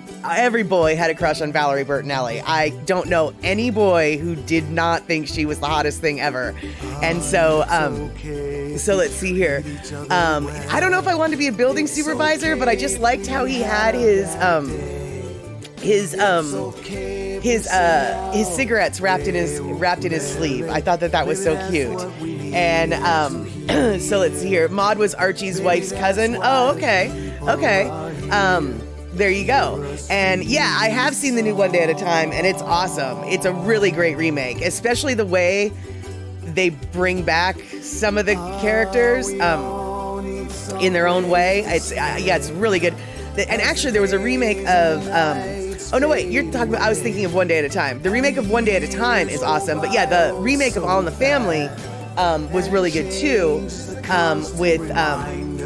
Bertinelli. I don't know any boy who did not think she was the hottest thing ever. And so let's see here. I don't know if I wanted to be a building supervisor, but I just liked how he had his cigarettes wrapped in his sleeve. I thought that was so cute. And so let's see here. Maude was Archie's wife's cousin. Oh, okay. There you go. And yeah, I have seen the new One Day at a Time, and it's awesome. It's a really great remake, especially the way they bring back some of the characters in their own way. It's really good. And actually, there was a remake of. Oh no, wait! You're talking about. I was thinking of One Day at a Time. The remake of One Day at a Time is awesome, but yeah, the remake of All in the Family was really good too, with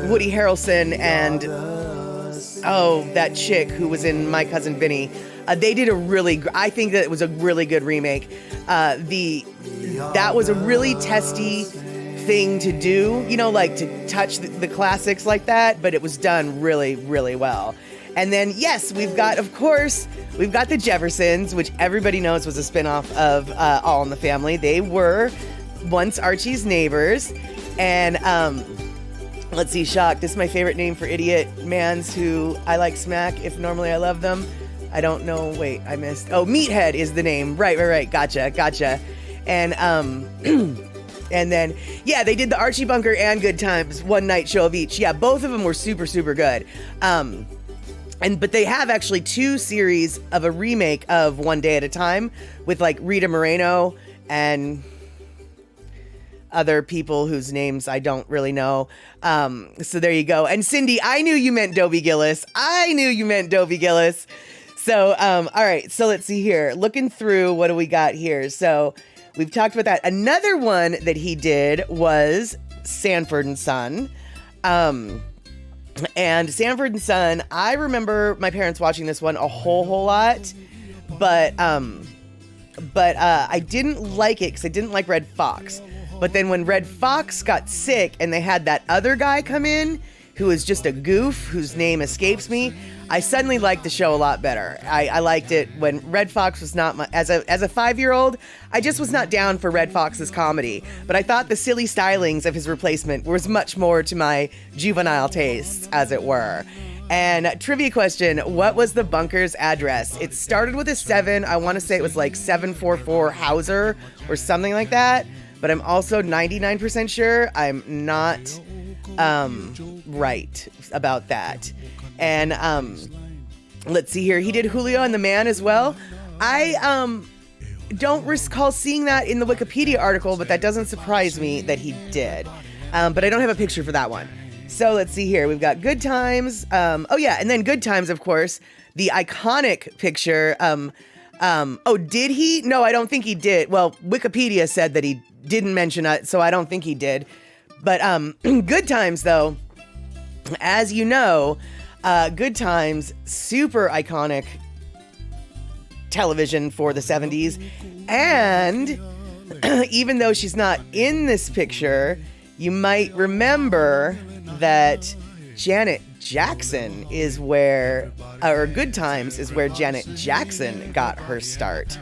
Woody Harrelson and that chick who was in My Cousin Vinny. They did I think that it was a really good remake. That was a really testy thing to do, like to touch the classics like that, but it was done really, really well. And then, yes, we've got the Jeffersons, which everybody knows was a spinoff of All in the Family. They were once Archie's neighbors. And let's see, Shock, this is my favorite name for idiot mans who I like smack if normally I love them. I don't know. Wait, I missed. Oh, Meathead is the name. Right. Gotcha. And and then, yeah, they did the Archie Bunker and Good Times one night show of each. Yeah, both of them were super, super good. But they have actually 2 series of a remake of One Day at a Time with like Rita Moreno and other people whose names I don't really know. So there you go. And Cindy, I knew you meant Dobie Gillis. So, all right. So let's see here. Looking through, what do we got here? So we've talked about that. Another one that he did was Sanford and Son. And Sanford and Son, I remember my parents watching this one a whole lot, but I didn't like it because I didn't like Red Fox. But then when Red Fox got sick and they had that other guy come in who was just a goof whose name escapes me, I suddenly liked the show a lot better. I liked it when Red Fox was not as a 5-year-old, I just was not down for Red Fox's comedy. But I thought the silly stylings of his replacement was much more to my juvenile tastes, as it were. And trivia question, what was the bunker's address? It started with a 7. I want to say it was like 744 Hauser or something like that. But I'm also 99% sure I'm not right about that. And let's see here. He did Julio and the Man as well. I don't recall seeing that in the Wikipedia article, but that doesn't surprise me that he did. But I don't have a picture for that one. So let's see here. We've got Good Times. And then Good Times, of course, the iconic picture. Did he? No, I don't think he did. Well, Wikipedia said that he didn't mention it, so I don't think he did. But Good Times, though, as you know, Good Times, super iconic television for the 70s. And even though she's not in this picture, you might remember that Janet Jackson is where, or Good Times is where Janet Jackson got her start.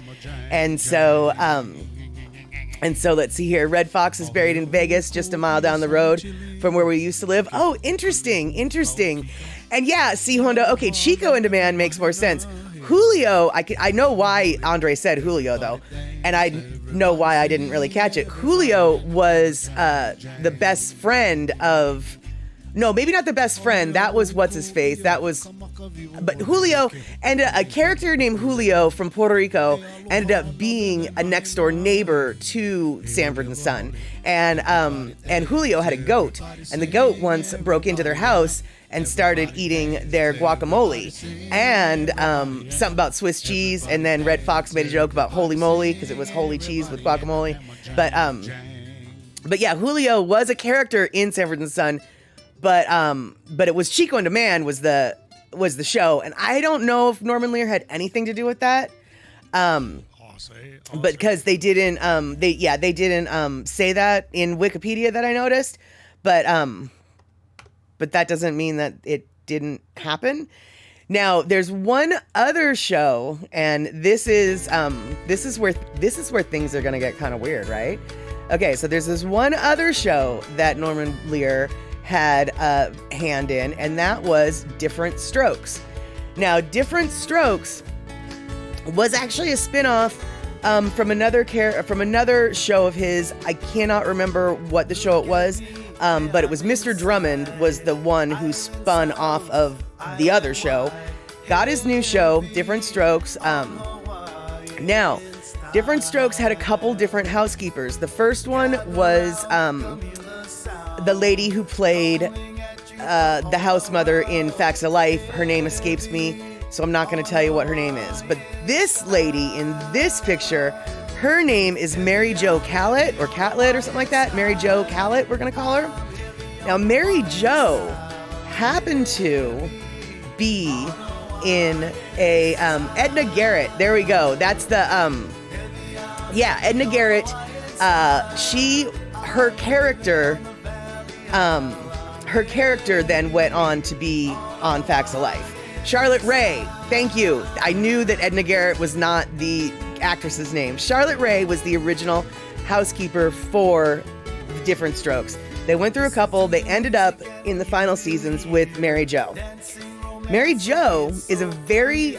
And so let's see here. Red Fox is buried in Vegas, just a mile down the road from where we used to live. Oh, interesting. And yeah, see, Honda, okay, Chico and Demand makes more sense. Julio, I know why Andre said Julio, though, and I know why I didn't really catch it. Julio was the best friend of... No, maybe not the best friend. That was what's-his-face. But Julio, and a character named Julio from Puerto Rico ended up being a next-door neighbor to Sanford and Son. And Julio had a goat, and the goat once broke into their house and started eating their guacamole, and something about Swiss cheese, and then Red Fox made a joke about holy moly, because it was holy cheese with guacamole. But yeah, Julio was a character in Sanford and Son, but it was Chico and Demand was the show, and I don't know if Norman Lear had anything to do with that. But because they didn't say that in Wikipedia that I noticed, but that doesn't mean that it didn't happen. Now, there's one other show, and this is where things are gonna get kind of weird, right? Okay, so there's this one other show that Norman Lear had a hand in, and that was Different Strokes. Now, Different Strokes was actually a spin-off from another show of his. I cannot remember what the show it was. But it was Mr. Drummond was the one who spun off of the other show, got his new show, Different Strokes. Now, Different Strokes had a couple different housekeepers. The first one was the lady who played the house mother in Facts of Life. Her name escapes me, so I'm not going to tell you what her name is. But this lady in this picture, her name is Mary Jo Catlett, or Catlett or something like that. Mary Jo Catlett, we're going to call her. Now, Mary Jo happened to be in a Edna Garrett. There we go. That's the Edna Garrett. Her character then went on to be on Facts of Life. Charlotte Rae, thank you. I knew that Edna Garrett was not the actress's name. Charlotte Rae was the original housekeeper for Different Strokes. They went through a couple. They ended up in the final seasons with Mary Jo. Mary Jo is a very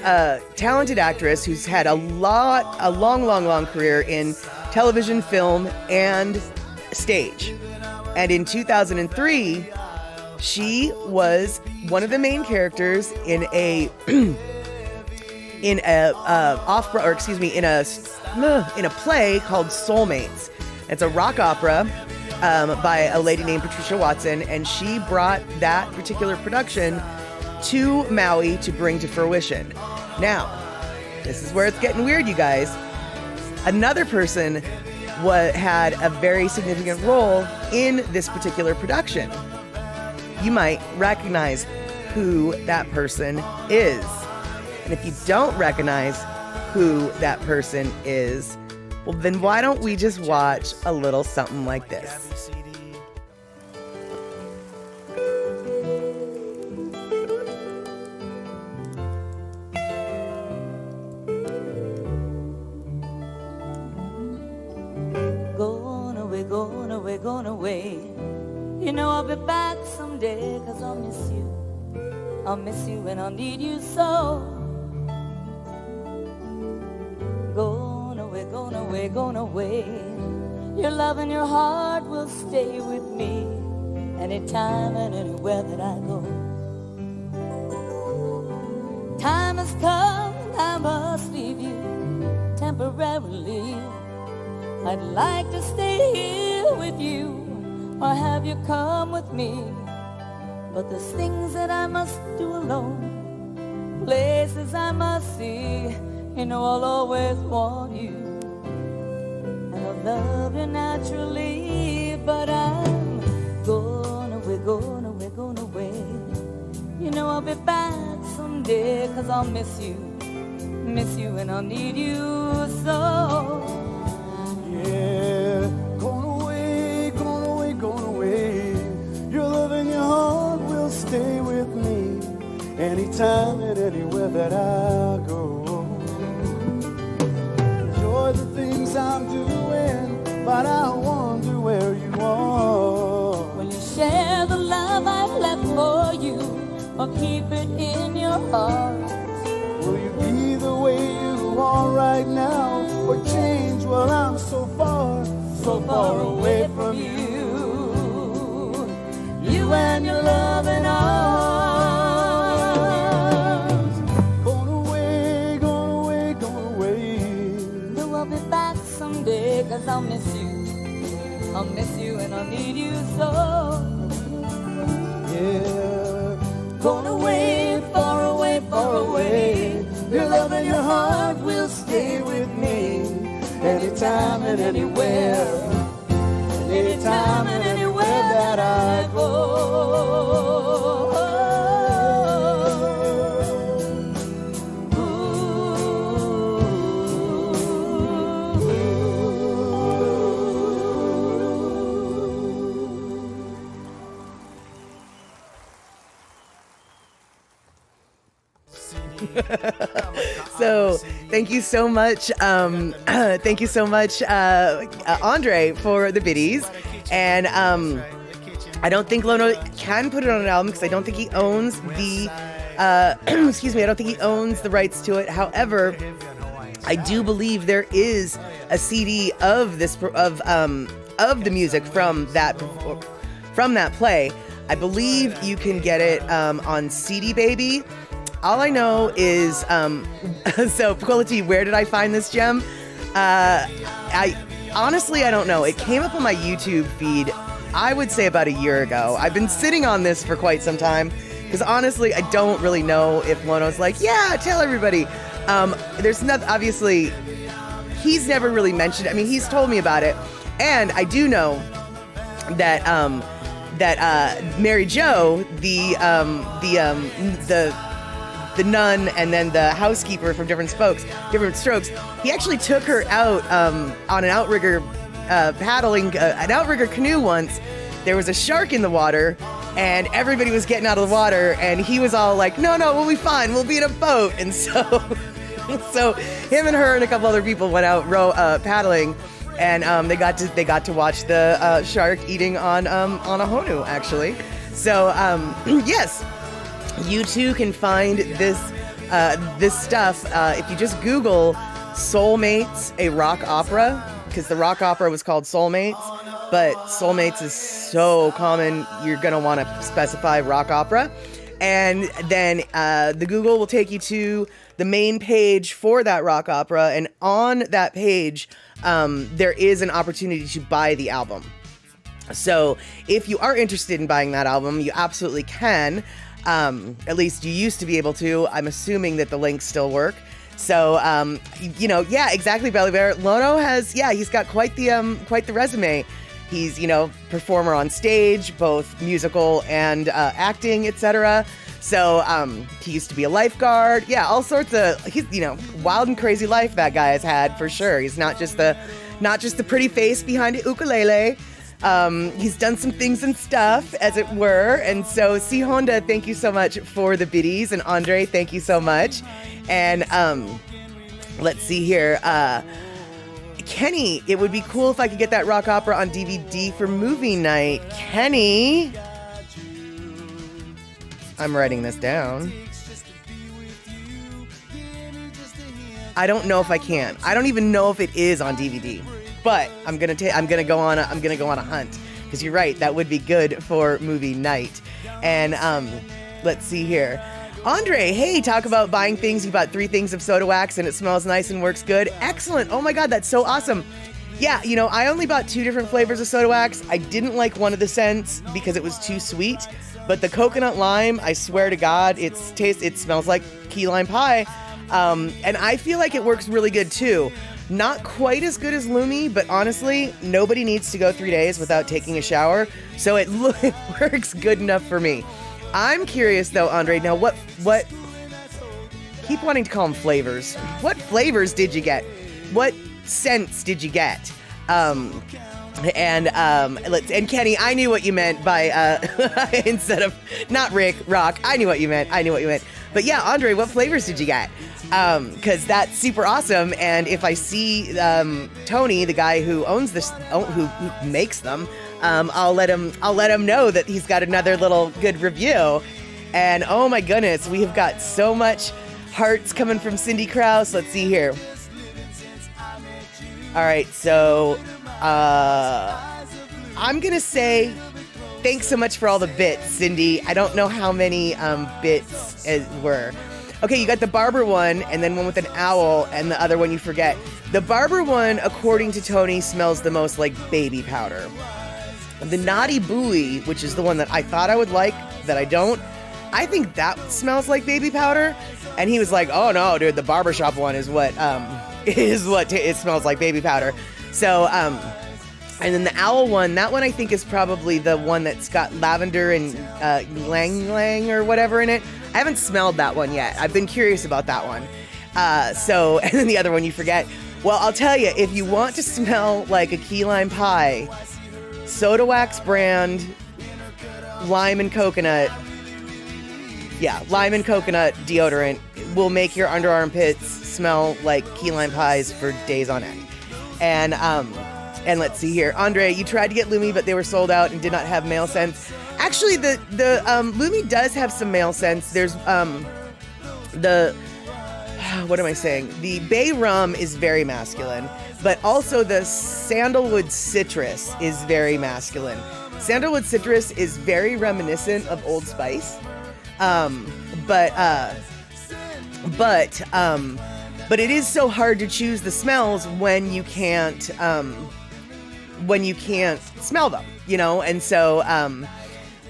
talented actress who's had a long career in television, film, and stage. And in 2003, she was one of the main characters in a play called Soulmates. It's a rock opera by a lady named Patricia Watson, and she brought that particular production to Maui to bring to fruition. Now, this is where it's getting weird, you guys. Another person had a very significant role in this particular production. You might recognize who that person is. And if you don't recognize who that person is, well, then why don't we just watch a little something like this? Gone away. You know I'll be back someday, 'cause I'll miss you. I'll miss you and I'll need you so. Gone away, gone away, gone away. Your love and your heart will stay with me anytime and anywhere that I go. Time has come and I must leave you temporarily. I'd like to stay here with you or have you come with me, but there's things that I must do alone, places I must see. You know I'll always want you, and I'll love you naturally, but I'm gone away, gone away, gone away. You know I'll be back someday, 'cause I'll miss you and I'll need you so. Yeah, gone away, gone away, gone away. Your love and your heart will stay anytime and anywhere that I go. Enjoy the things I'm doing, but I wonder where you are. Will you share the love I've left for you, or keep it in your heart? Will you be the way you are right now, or change while I'm so far away from you? You and your loving arms. Gone away, gone away, gone away. But we'll be back someday, 'cause I'll miss you. I'll miss you and I'll need you so. Yeah. Gone away, far away, far away. Your love and your heart will stay with me, anytime and anywhere, anytime and anywhere that I go. So thank you so much. Thank you so much, Andre, for the biddies. And I don't think Lono can put it on an album because I don't think he owns the excuse me, I don't think he owns the rights to it. However, I do believe there is a CD of this of the music from that play. I believe you can get it on CD Baby. All I know is, so Quality, where did I find this gem? I honestly, I don't know. It came up on my YouTube feed, I would say about a year ago. I've been sitting on this for quite some time, because honestly, I don't really know if Lono's like, yeah, tell everybody. There's not, obviously, he's never really mentioned, I mean, he's told me about it. And I do know that, Mary Jo, the nun and then the housekeeper from Different Strokes, he actually took her out on an outrigger paddling an outrigger canoe once. There was a shark in the water and everybody was getting out of the water and he was all like, no, we'll be fine, we'll be in a boat. And so him and her and a couple other people went out paddling, and they got to watch the shark eating on a honu, actually. So yes, you too can find this stuff if you just Google Soulmates, a rock opera, because the rock opera was called Soulmates, but Soulmates is so common, you're going to want to specify rock opera. And then the Google will take you to the main page for that rock opera, and on that page, there is an opportunity to buy the album. So if you are interested in buying that album, you absolutely can. At least you used to be able to. I'm assuming that the links still work. So, yeah, exactly, Belly Bear. Lono has, he's got quite the resume. He's, performer on stage, both musical and acting, etc. So, he used to be a lifeguard. Yeah, all sorts of, he's, wild and crazy life that guy has had, for sure. He's not just the pretty face behind the ukulele. He's done some things and stuff, as it were. And so, C. Honda, thank you so much for the biddies. And Andre, thank you so much. And let's see here. Kenny, it would be cool if I could get that rock opera on DVD for movie night. Kenny, I'm writing this down. I don't know if I can. I don't even know if it is on DVD. But I'm gonna go on a hunt, because you're right, that would be good for movie night. And let's see here. Andre, hey, talk about buying things. You bought 3 things of soda wax and it smells nice and works good. Excellent. Oh my God, that's so awesome. Yeah, I only bought 2 different flavors of soda wax. I didn't like one of the scents because it was too sweet, but the coconut lime, I swear to God, it smells like key lime pie. And I feel like it works really good too. Not quite as good as Lumi, but honestly, nobody needs to go 3 days without taking a shower, so it works good enough for me. I'm curious though, Andre, now what keep wanting to call them flavors. What flavors did you get? What scents did you get? And and Kenny, I knew what you meant by instead of not Rock. I knew what you meant. But yeah, Andre, what flavors did you get? Because that's super awesome. And if I see Tony, the guy who owns this, who makes them, I'll let him know that he's got another little good review. And oh my goodness, we have got so much hearts coming from Cindy Krause. Let's see here. All right, so I'm gonna say thanks so much for all the bits, Cindy. I don't know how many bits it were. Okay, you got the barber one, and then one with an owl, and the other one you forget. The barber one, according to Tony, smells the most like baby powder. The Naughty Buoy, which is the one that I thought I would like, that I don't, I think that smells like baby powder. And he was like, oh no, dude, the barbershop one is what it smells like, baby powder. So, and then the owl one, that one I think is probably the one that's got lavender and ylang-ylang or whatever in it. I haven't smelled that one yet. I've been curious about that one. And then the other one you forget. Well, I'll tell you, if you want to smell like a key lime pie, Soda Wax brand, lime and coconut deodorant will make your under armpits smell like key lime pies for days on end. And let's see here. Andre, you tried to get Lumi, but they were sold out and did not have male scents. Actually, the Lumi does have some male scents. There's what am I saying? The bay rum is very masculine, but also the sandalwood citrus is very masculine. Sandalwood citrus is very reminiscent of Old Spice. But it is so hard to choose the smells when you can't smell them, you know? And so,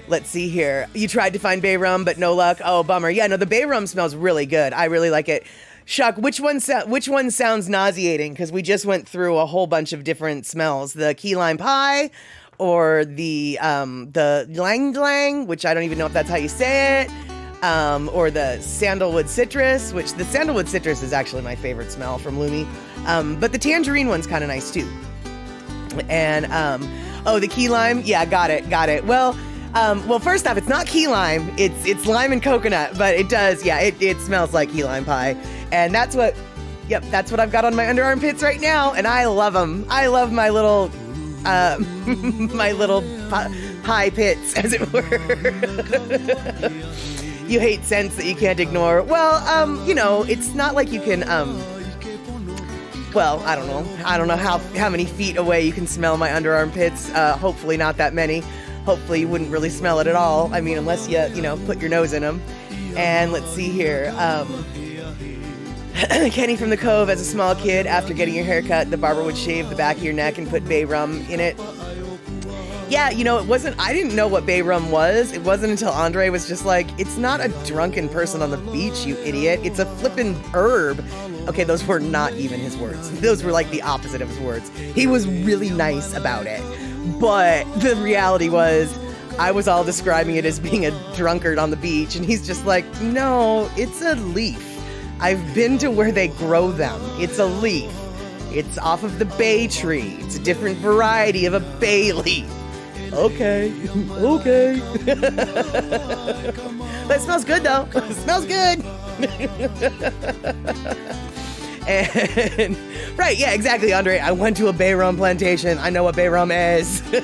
let's see here. You tried to find bay rum, but no luck. Oh, bummer. Yeah, no, the bay rum smells really good. I really like it. Shuck, which one sounds nauseating? Because we just went through a whole bunch of different smells. The key lime pie, or the ylang-ylang, which I don't even know if that's how you say it, or the sandalwood citrus, which the sandalwood citrus is actually my favorite smell from Lumi. But the tangerine one's kind of nice too. And the key lime, yeah, got it. Well, first off, it's not key lime, it's lime and coconut, but it does, yeah, it smells like key lime pie. And that's what I've got on my under armpits right now, and I love them. I love my little pie pits, as it were. You hate scents that you can't ignore. Well, it's not like you can, I don't know how many feet away you can smell my under armpits. Hopefully not that many. Hopefully you wouldn't really smell it at all. I mean, unless you put your nose in them. And let's see here. Kenny from the Cove, as a small kid, after getting your hair cut, the barber would shave the back of your neck and put bay rum in it. Yeah, I didn't know what bay rum was. It wasn't until Andre was just like, it's not a drunken person on the beach, you idiot. It's a flippin' herb. Okay, those were not even his words. Those were like the opposite of his words. He was really nice about it. But the reality was, I was all describing it as being a drunkard on the beach, and he's just like, no, it's a leaf. I've been to where they grow them. It's a leaf. It's off of the bay tree. It's a different variety of a bay leaf. Okay. That smells good, though. It smells good. And right, yeah, exactly, Andre. I went to a bay rum plantation. I know what bay rum is. They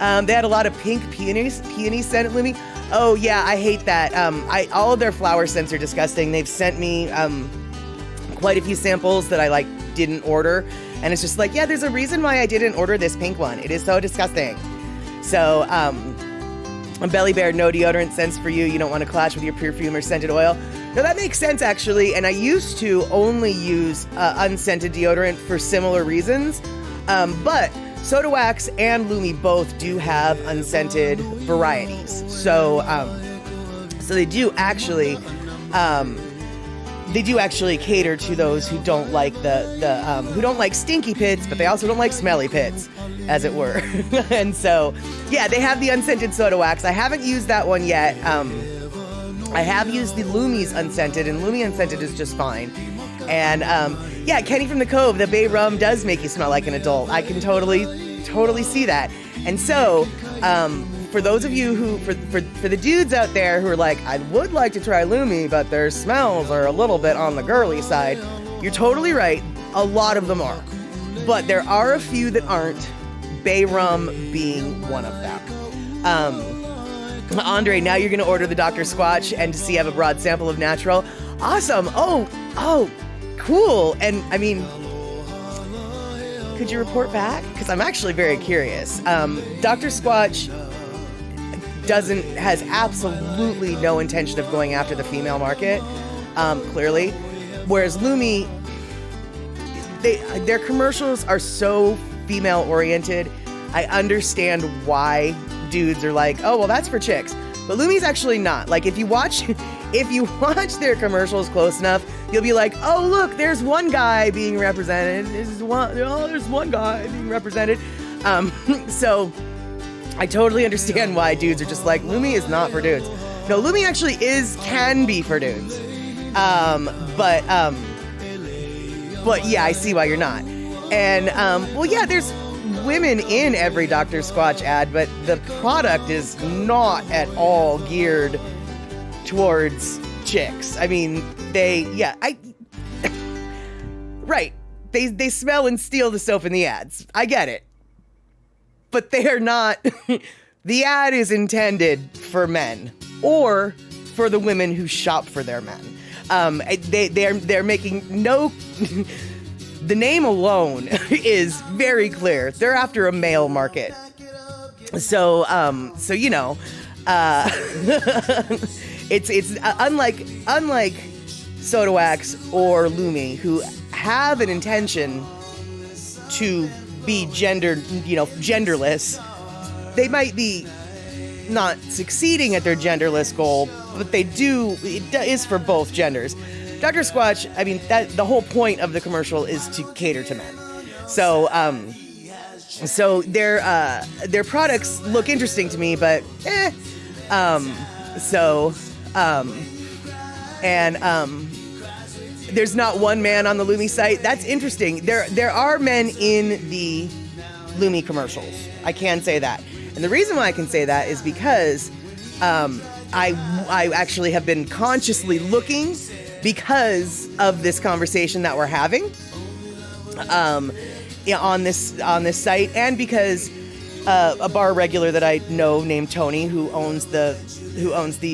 had a lot of pink peony scent at Lumi. Oh yeah, I hate that. All of their flower scents are disgusting. They've sent me quite a few samples that I didn't order, and it's just like, yeah, there's a reason why I didn't order this pink one. It is so disgusting. So, Belly Bear, no deodorant scents for you. You don't want to clash with your perfume or scented oil. No, that makes sense actually. And I used to only use unscented deodorant for similar reasons, but Soda Wax and Lumi both do have unscented varieties. So they do actually cater to those who don't like who don't like stinky pits, but they also don't like smelly pits, as it were. And so, yeah, they have the unscented Soda Wax. I haven't used that one yet. I have used the Lumi's unscented, and Lumi unscented is just fine. And yeah, Kenny from the Cove, the Bay rum does make you smell like an adult. I can totally see that. And so, for those of you who, for the dudes out there who are like, I would like to try Lumi, but their smells are a little bit on the girly side, you're totally right. A lot of them are. But there are a few that aren't, Bay rum being one of them. Andre, now you're going to order the Dr. Squatch and to see have a broad sample of natural. Awesome. Oh, cool. And I mean, could you report back? Because I'm actually very curious. Dr. Squatch has absolutely no intention of going after the female market, clearly. Whereas Lumi, their commercials are so female oriented. I understand why dudes are like, oh, well, that's for chicks. But Lumi's actually not. Like, if you watch their commercials close enough, you'll be like, oh, look, there's one guy being represented. There's one guy being represented. So I totally understand why dudes are just like, Lumi is not for dudes. No, Lumi actually can be for dudes. But yeah, I see why you're not. And, well, yeah, there's women in every Dr. Squatch ad, but the product is not at all geared towards chicks. I mean, right. They smell and steal the soap in the ads. I get it. But they are not, the ad is intended for men or for the women who shop for their men. They're making no... The name alone is very clear. They're after a male market. So you know, it's unlike Soda Wax or Lumi, who have an intention to be genderless. They might be not succeeding at their genderless goal, but it is for both genders. Dr. Squatch, I mean, the whole point of the commercial is to cater to men. So their products look interesting to me, but there's not one man on the Lumi site. That's interesting. There are men in the Lumi commercials. I can say that. And the reason why I can say that is because I actually have been consciously looking because of this conversation that we're having on this site, and because a bar regular that I know named Tony, who owns the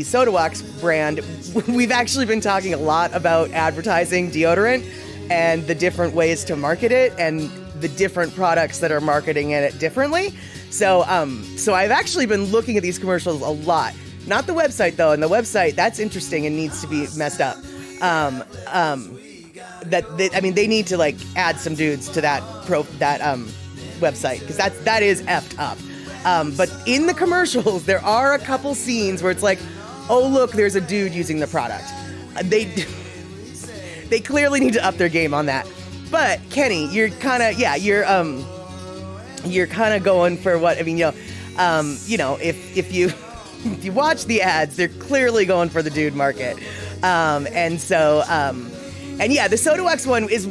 Soda Wax brand, we've actually been talking a lot about advertising deodorant and the different ways to market it and the different products that are marketing it differently. So I've actually been looking at these commercials a lot. Not the website though, and the website, that's interesting and needs to be messed up. They need to like add some dudes to that website, because that is effed up. But in the commercials, there are a couple scenes where it's like, oh look, there's a dude using the product. They clearly need to up their game on that. But Kenny, you're kind of going for what I mean. If you watch the ads, they're clearly going for the dude market. The Soda Wax one is,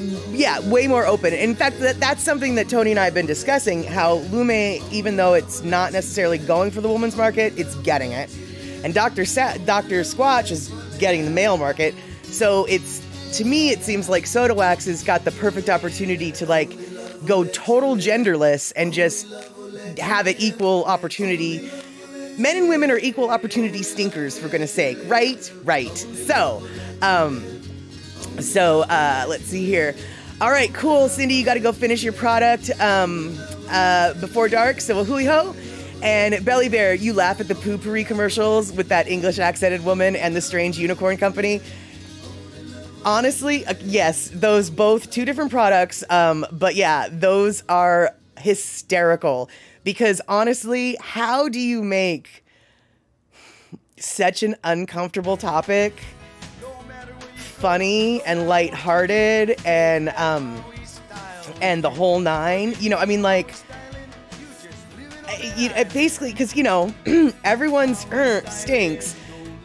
way more open. In fact, that's something that Tony and I have been discussing, how Lume, even though it's not necessarily going for the woman's market, it's getting it. And Dr. Squatch is getting the male market. So to me, it seems like Soda Wax has got the perfect opportunity to like go total genderless and just have it equal opportunity. Men and women are equal opportunity stinkers, for goodness sake. Right. So let's see here. All right, cool. Cindy, you got to go finish your product before dark. So hooey ho. And Belly Bear, you laugh at the poopery commercials with that English accented woman and the strange unicorn company. Honestly, yes, those both two different products. But yeah, those are hysterical. Because honestly, how do you make such an uncomfortable topic funny and lighthearted and the whole nine? Basically, because everyone's stinks,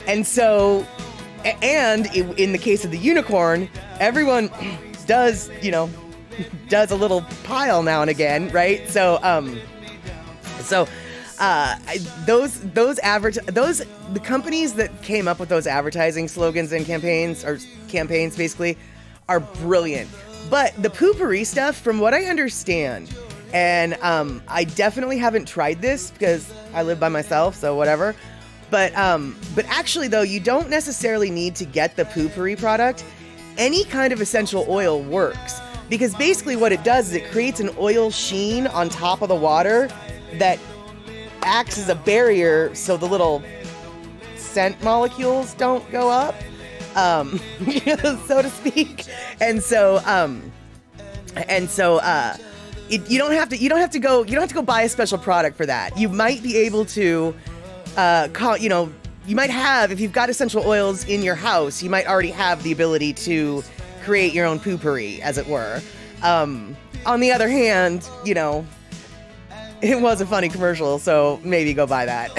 and so, and in the case of the unicorn, everyone does, does a little pile now and again, right? So, the companies that came up with those advertising slogans and campaigns basically are brilliant. But the poopery stuff, from what I understand, and I definitely haven't tried this because I live by myself, so whatever. But actually though, you don't necessarily need to get the poopery product. Any kind of essential oil works, because basically what it does is it creates an oil sheen on top of the water that acts as a barrier so the little scent molecules don't go up, so to speak. And so you don't have to go buy a special product for that. You might be able to you might have, if you've got essential oils in your house, you might already have the ability to create your own poopery, as it were. On the other hand, it was a funny commercial, so maybe go buy that.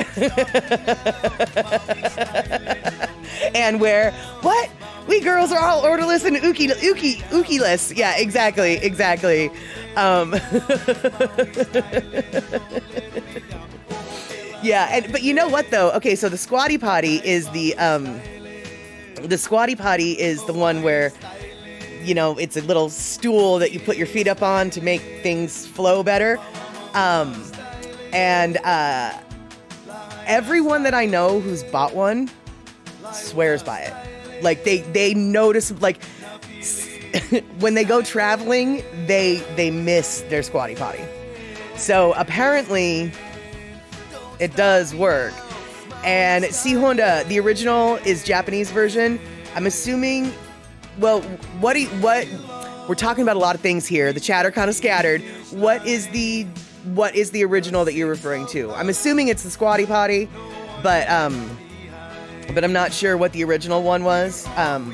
And where, what? We girls are all orderless and ookie-less. Yeah, exactly. Yeah, but you know what though? Okay, so the squatty potty is the one where, it's a little stool that you put your feet up on to make things flow better. And everyone that I know who's bought one swears by it. Like they notice, like when they go traveling, they miss their squatty potty. So apparently it does work. And Honda, the original is Japanese version. I'm assuming, well, what we're talking about a lot of things here. The chat are kind of scattered. What is the original that you're referring to? I'm assuming it's the squatty potty, but I'm not sure what the original one was. Well,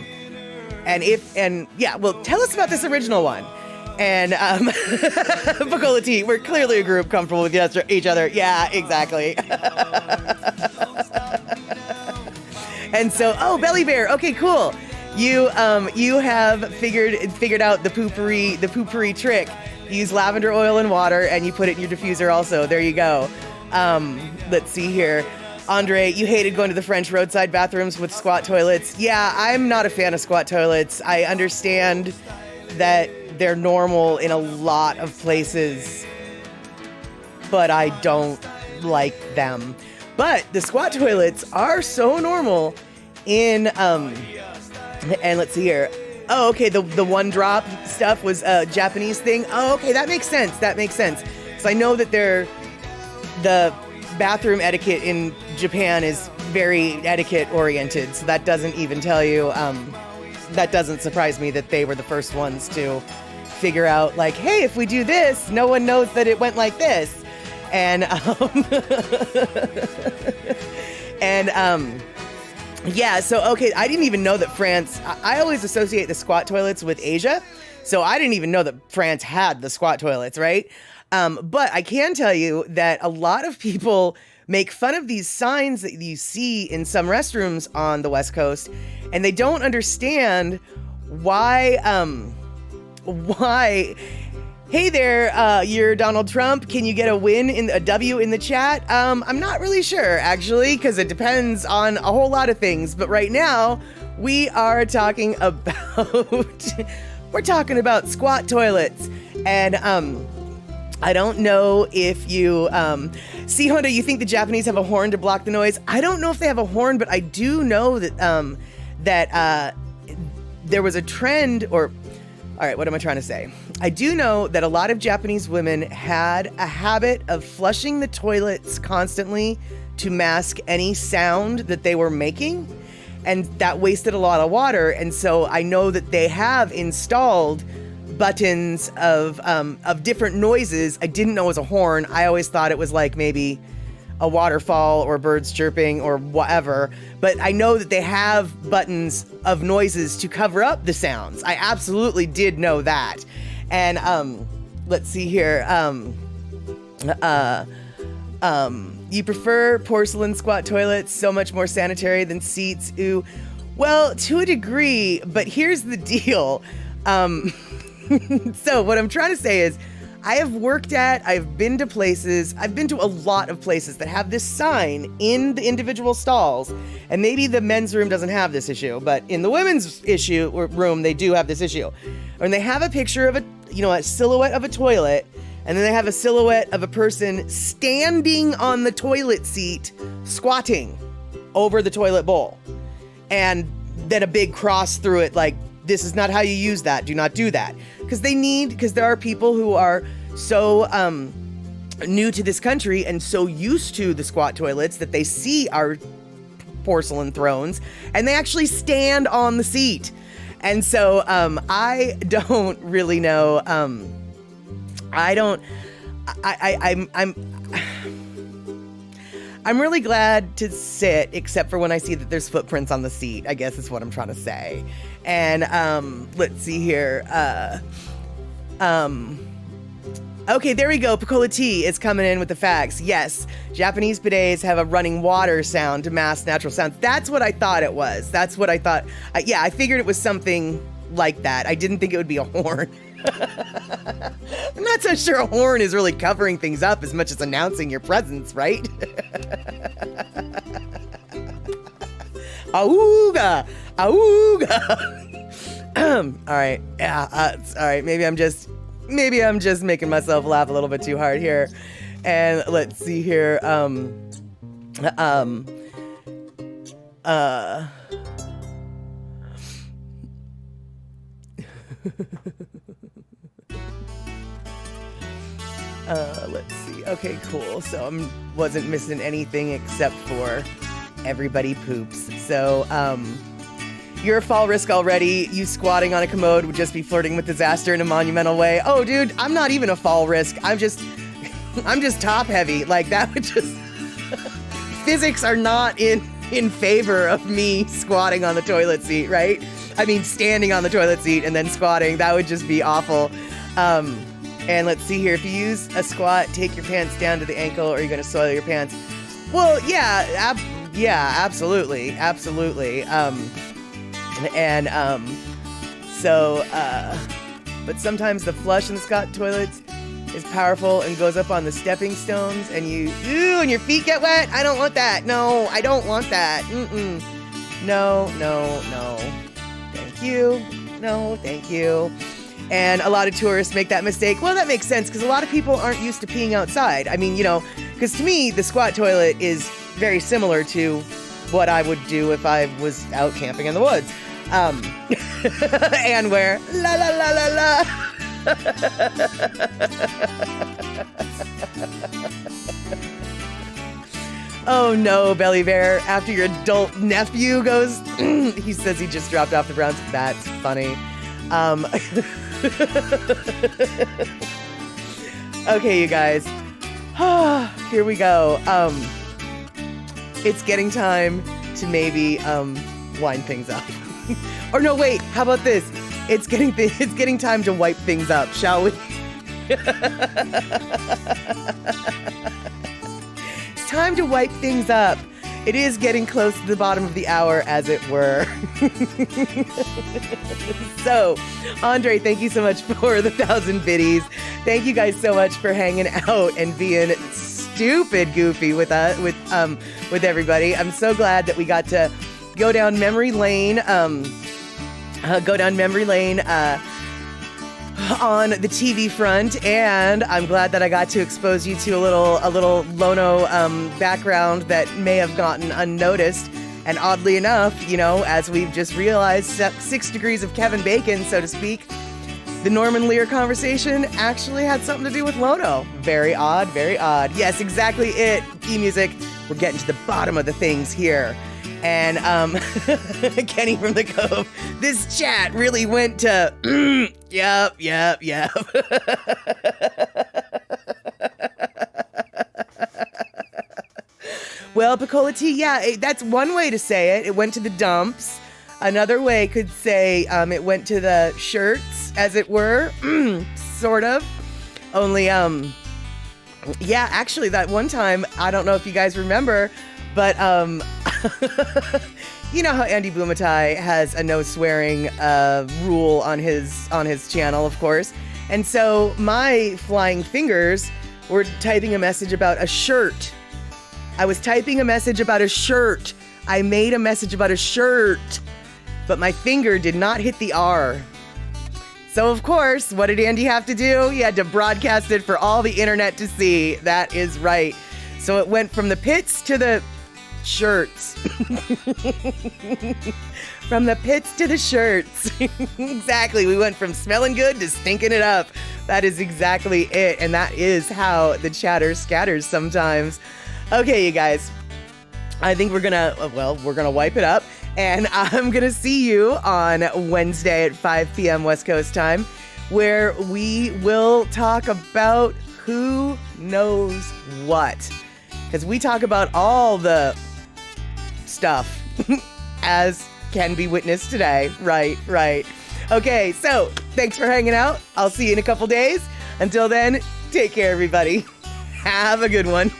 tell us about this original one. And Bacola T, we're clearly a group comfortable with each other. Yeah, exactly. And so, Belly Bear. Okay, cool. You have figured out the poopery trick. You use lavender oil and water, and you put it in your diffuser also. There you go. Let's see here. Andre, you hated going to the French roadside bathrooms with squat toilets. Yeah, I'm not a fan of squat toilets. I understand that they're normal in a lot of places, but I don't like them. But the squat toilets are so normal in, and let's see here. Oh, okay, the one drop stuff was a Japanese thing. Oh, okay, that makes sense. Because I know that the bathroom etiquette in Japan is very etiquette oriented, so that doesn't even tell you, that doesn't surprise me that they were the first ones to figure out, like, hey, if we do this, no one knows that it went like this. And yeah, so okay, I didn't even know that France, I always associate the squat toilets with Asia, so I didn't even know that France had the squat toilets, right? But I can tell you that a lot of people make fun of these signs that you see in some restrooms on the West Coast, and they don't understand why, hey there, you're Donald Trump, can you get a W in the chat? I'm not really sure, actually, because it depends on a whole lot of things, but right now, we are talking about, we're talking about squat toilets, and, I don't know if you, see, Honda, you think the Japanese have a horn to block the noise? I don't know if they have a horn, but I do know that, there was a trend, all right, what am I trying to say? I do know that a lot of Japanese women had a habit of flushing the toilets constantly to mask any sound that they were making, and that wasted a lot of water. And so I know that they have installed buttons of different noises. I didn't know it was a horn. I always thought it was like maybe a waterfall or birds chirping or whatever. But I know that they have buttons of noises to cover up the sounds. I absolutely did know that. And let's see here. You prefer porcelain squat toilets, so much more sanitary than seats. Ooh. Well, to a degree, but here's the deal. So what I'm trying to say is I've been to a lot of places that have this sign in the individual stalls, and maybe the men's room doesn't have this issue, but in the women's room, they do have this issue. And they have a picture of a silhouette of a toilet, and then they have a silhouette of a person standing on the toilet seat, squatting over the toilet bowl. And then a big cross through it, like, this is not how you use that. Do not do that. Because there are people who are so new to this country and so used to the squat toilets that they see our porcelain thrones and they actually stand on the seat. And so I don't really know. I'm really glad to sit, except for when I see that there's footprints on the seat, I guess is what I'm trying to say. And let's see here. Okay, there we go. Picola T is coming in with the facts. Yes, Japanese bidets have a running water sound to mask natural sounds. That's what I thought it was. That's what I thought. I figured it was something like that. I didn't think it would be a horn. I'm not so sure a horn is really covering things up as much as announcing your presence, right? Auga! Auga! All right. Yeah, all right. Maybe I'm just making myself laugh a little bit too hard here. And let's see here. Let's see. Okay, cool. So I wasn't missing anything except for everybody poops. So, you're a fall risk already. You squatting on a commode would just be flirting with disaster in a monumental way. Oh, dude, I'm not even a fall risk. I'm just top heavy. Like, that would just... Physics are not in favor of me squatting on the toilet seat, right? I mean, standing on the toilet seat and then squatting. That would just be awful. And let's see here. If you use a squat, take your pants down to the ankle, or you're going to soil your pants. Well, yeah, absolutely. But sometimes the flush in the squat toilets is powerful and goes up on the stepping stones, and and your feet get wet. I don't want that. No, I don't want that. No. Thank you. No, thank you. And a lot of tourists make that mistake. Well, that makes sense because a lot of people aren't used to peeing outside. I mean, because to me, the squat toilet is very similar to what I would do if I was out camping in the woods. And where la la la la la. Oh no, Belly Bear. After your adult nephew goes, he says he just dropped off the Browns. That's funny. Okay, you guys. Here we go. It's getting time to maybe wind things up. Or no, wait. How about this? It's getting time to wipe things up, shall we? It's time to wipe things up. It is getting close to the bottom of the hour, as it were. So, Andre, thank you so much for the 1,000 biddies. Thank you guys so much for hanging out and being stupid goofy with everybody. I'm so glad that we got to go down memory lane. On the TV front, and I'm glad that I got to expose you to a little Lono background that may have gotten unnoticed. And oddly enough, as we've just realized, 6 degrees of Kevin Bacon, so to speak, the Norman Lear conversation actually had something to do with Lono. Very odd, very odd. Yes, exactly it. E-music. We're getting to the bottom of the things here. And Kenny from the Cove, this chat really went to yep. Well, Picola T, yeah, that's one way to say it. It went to the dumps. Another way could say it went to the shirts, as it were, sort of. Only, yeah, actually, that one time, I don't know if you guys remember, but you know how Andy Bumatai has a no swearing rule on his channel, of course. And so my flying fingers were typing a message about a shirt. I was typing a message about a shirt. I made a message about a shirt, but my finger did not hit the R. So, of course, what did Andy have to do? He had to broadcast it for all the internet to see. That is right. So it went from the pits to the shirts. From the pits to the shirts. Exactly. We went from smelling good to stinking it up. That is exactly it. And that is how the chatter scatters sometimes. Okay, you guys. I think we're gonna wipe it up. And I'm gonna see you on Wednesday at 5 p.m. West Coast time, where we will talk about who knows what. Because we talk about all the stuff as can be witnessed today. Right. Okay, so thanks for hanging out. I'll see you in a couple days. Until then, take care, everybody. Have a good one.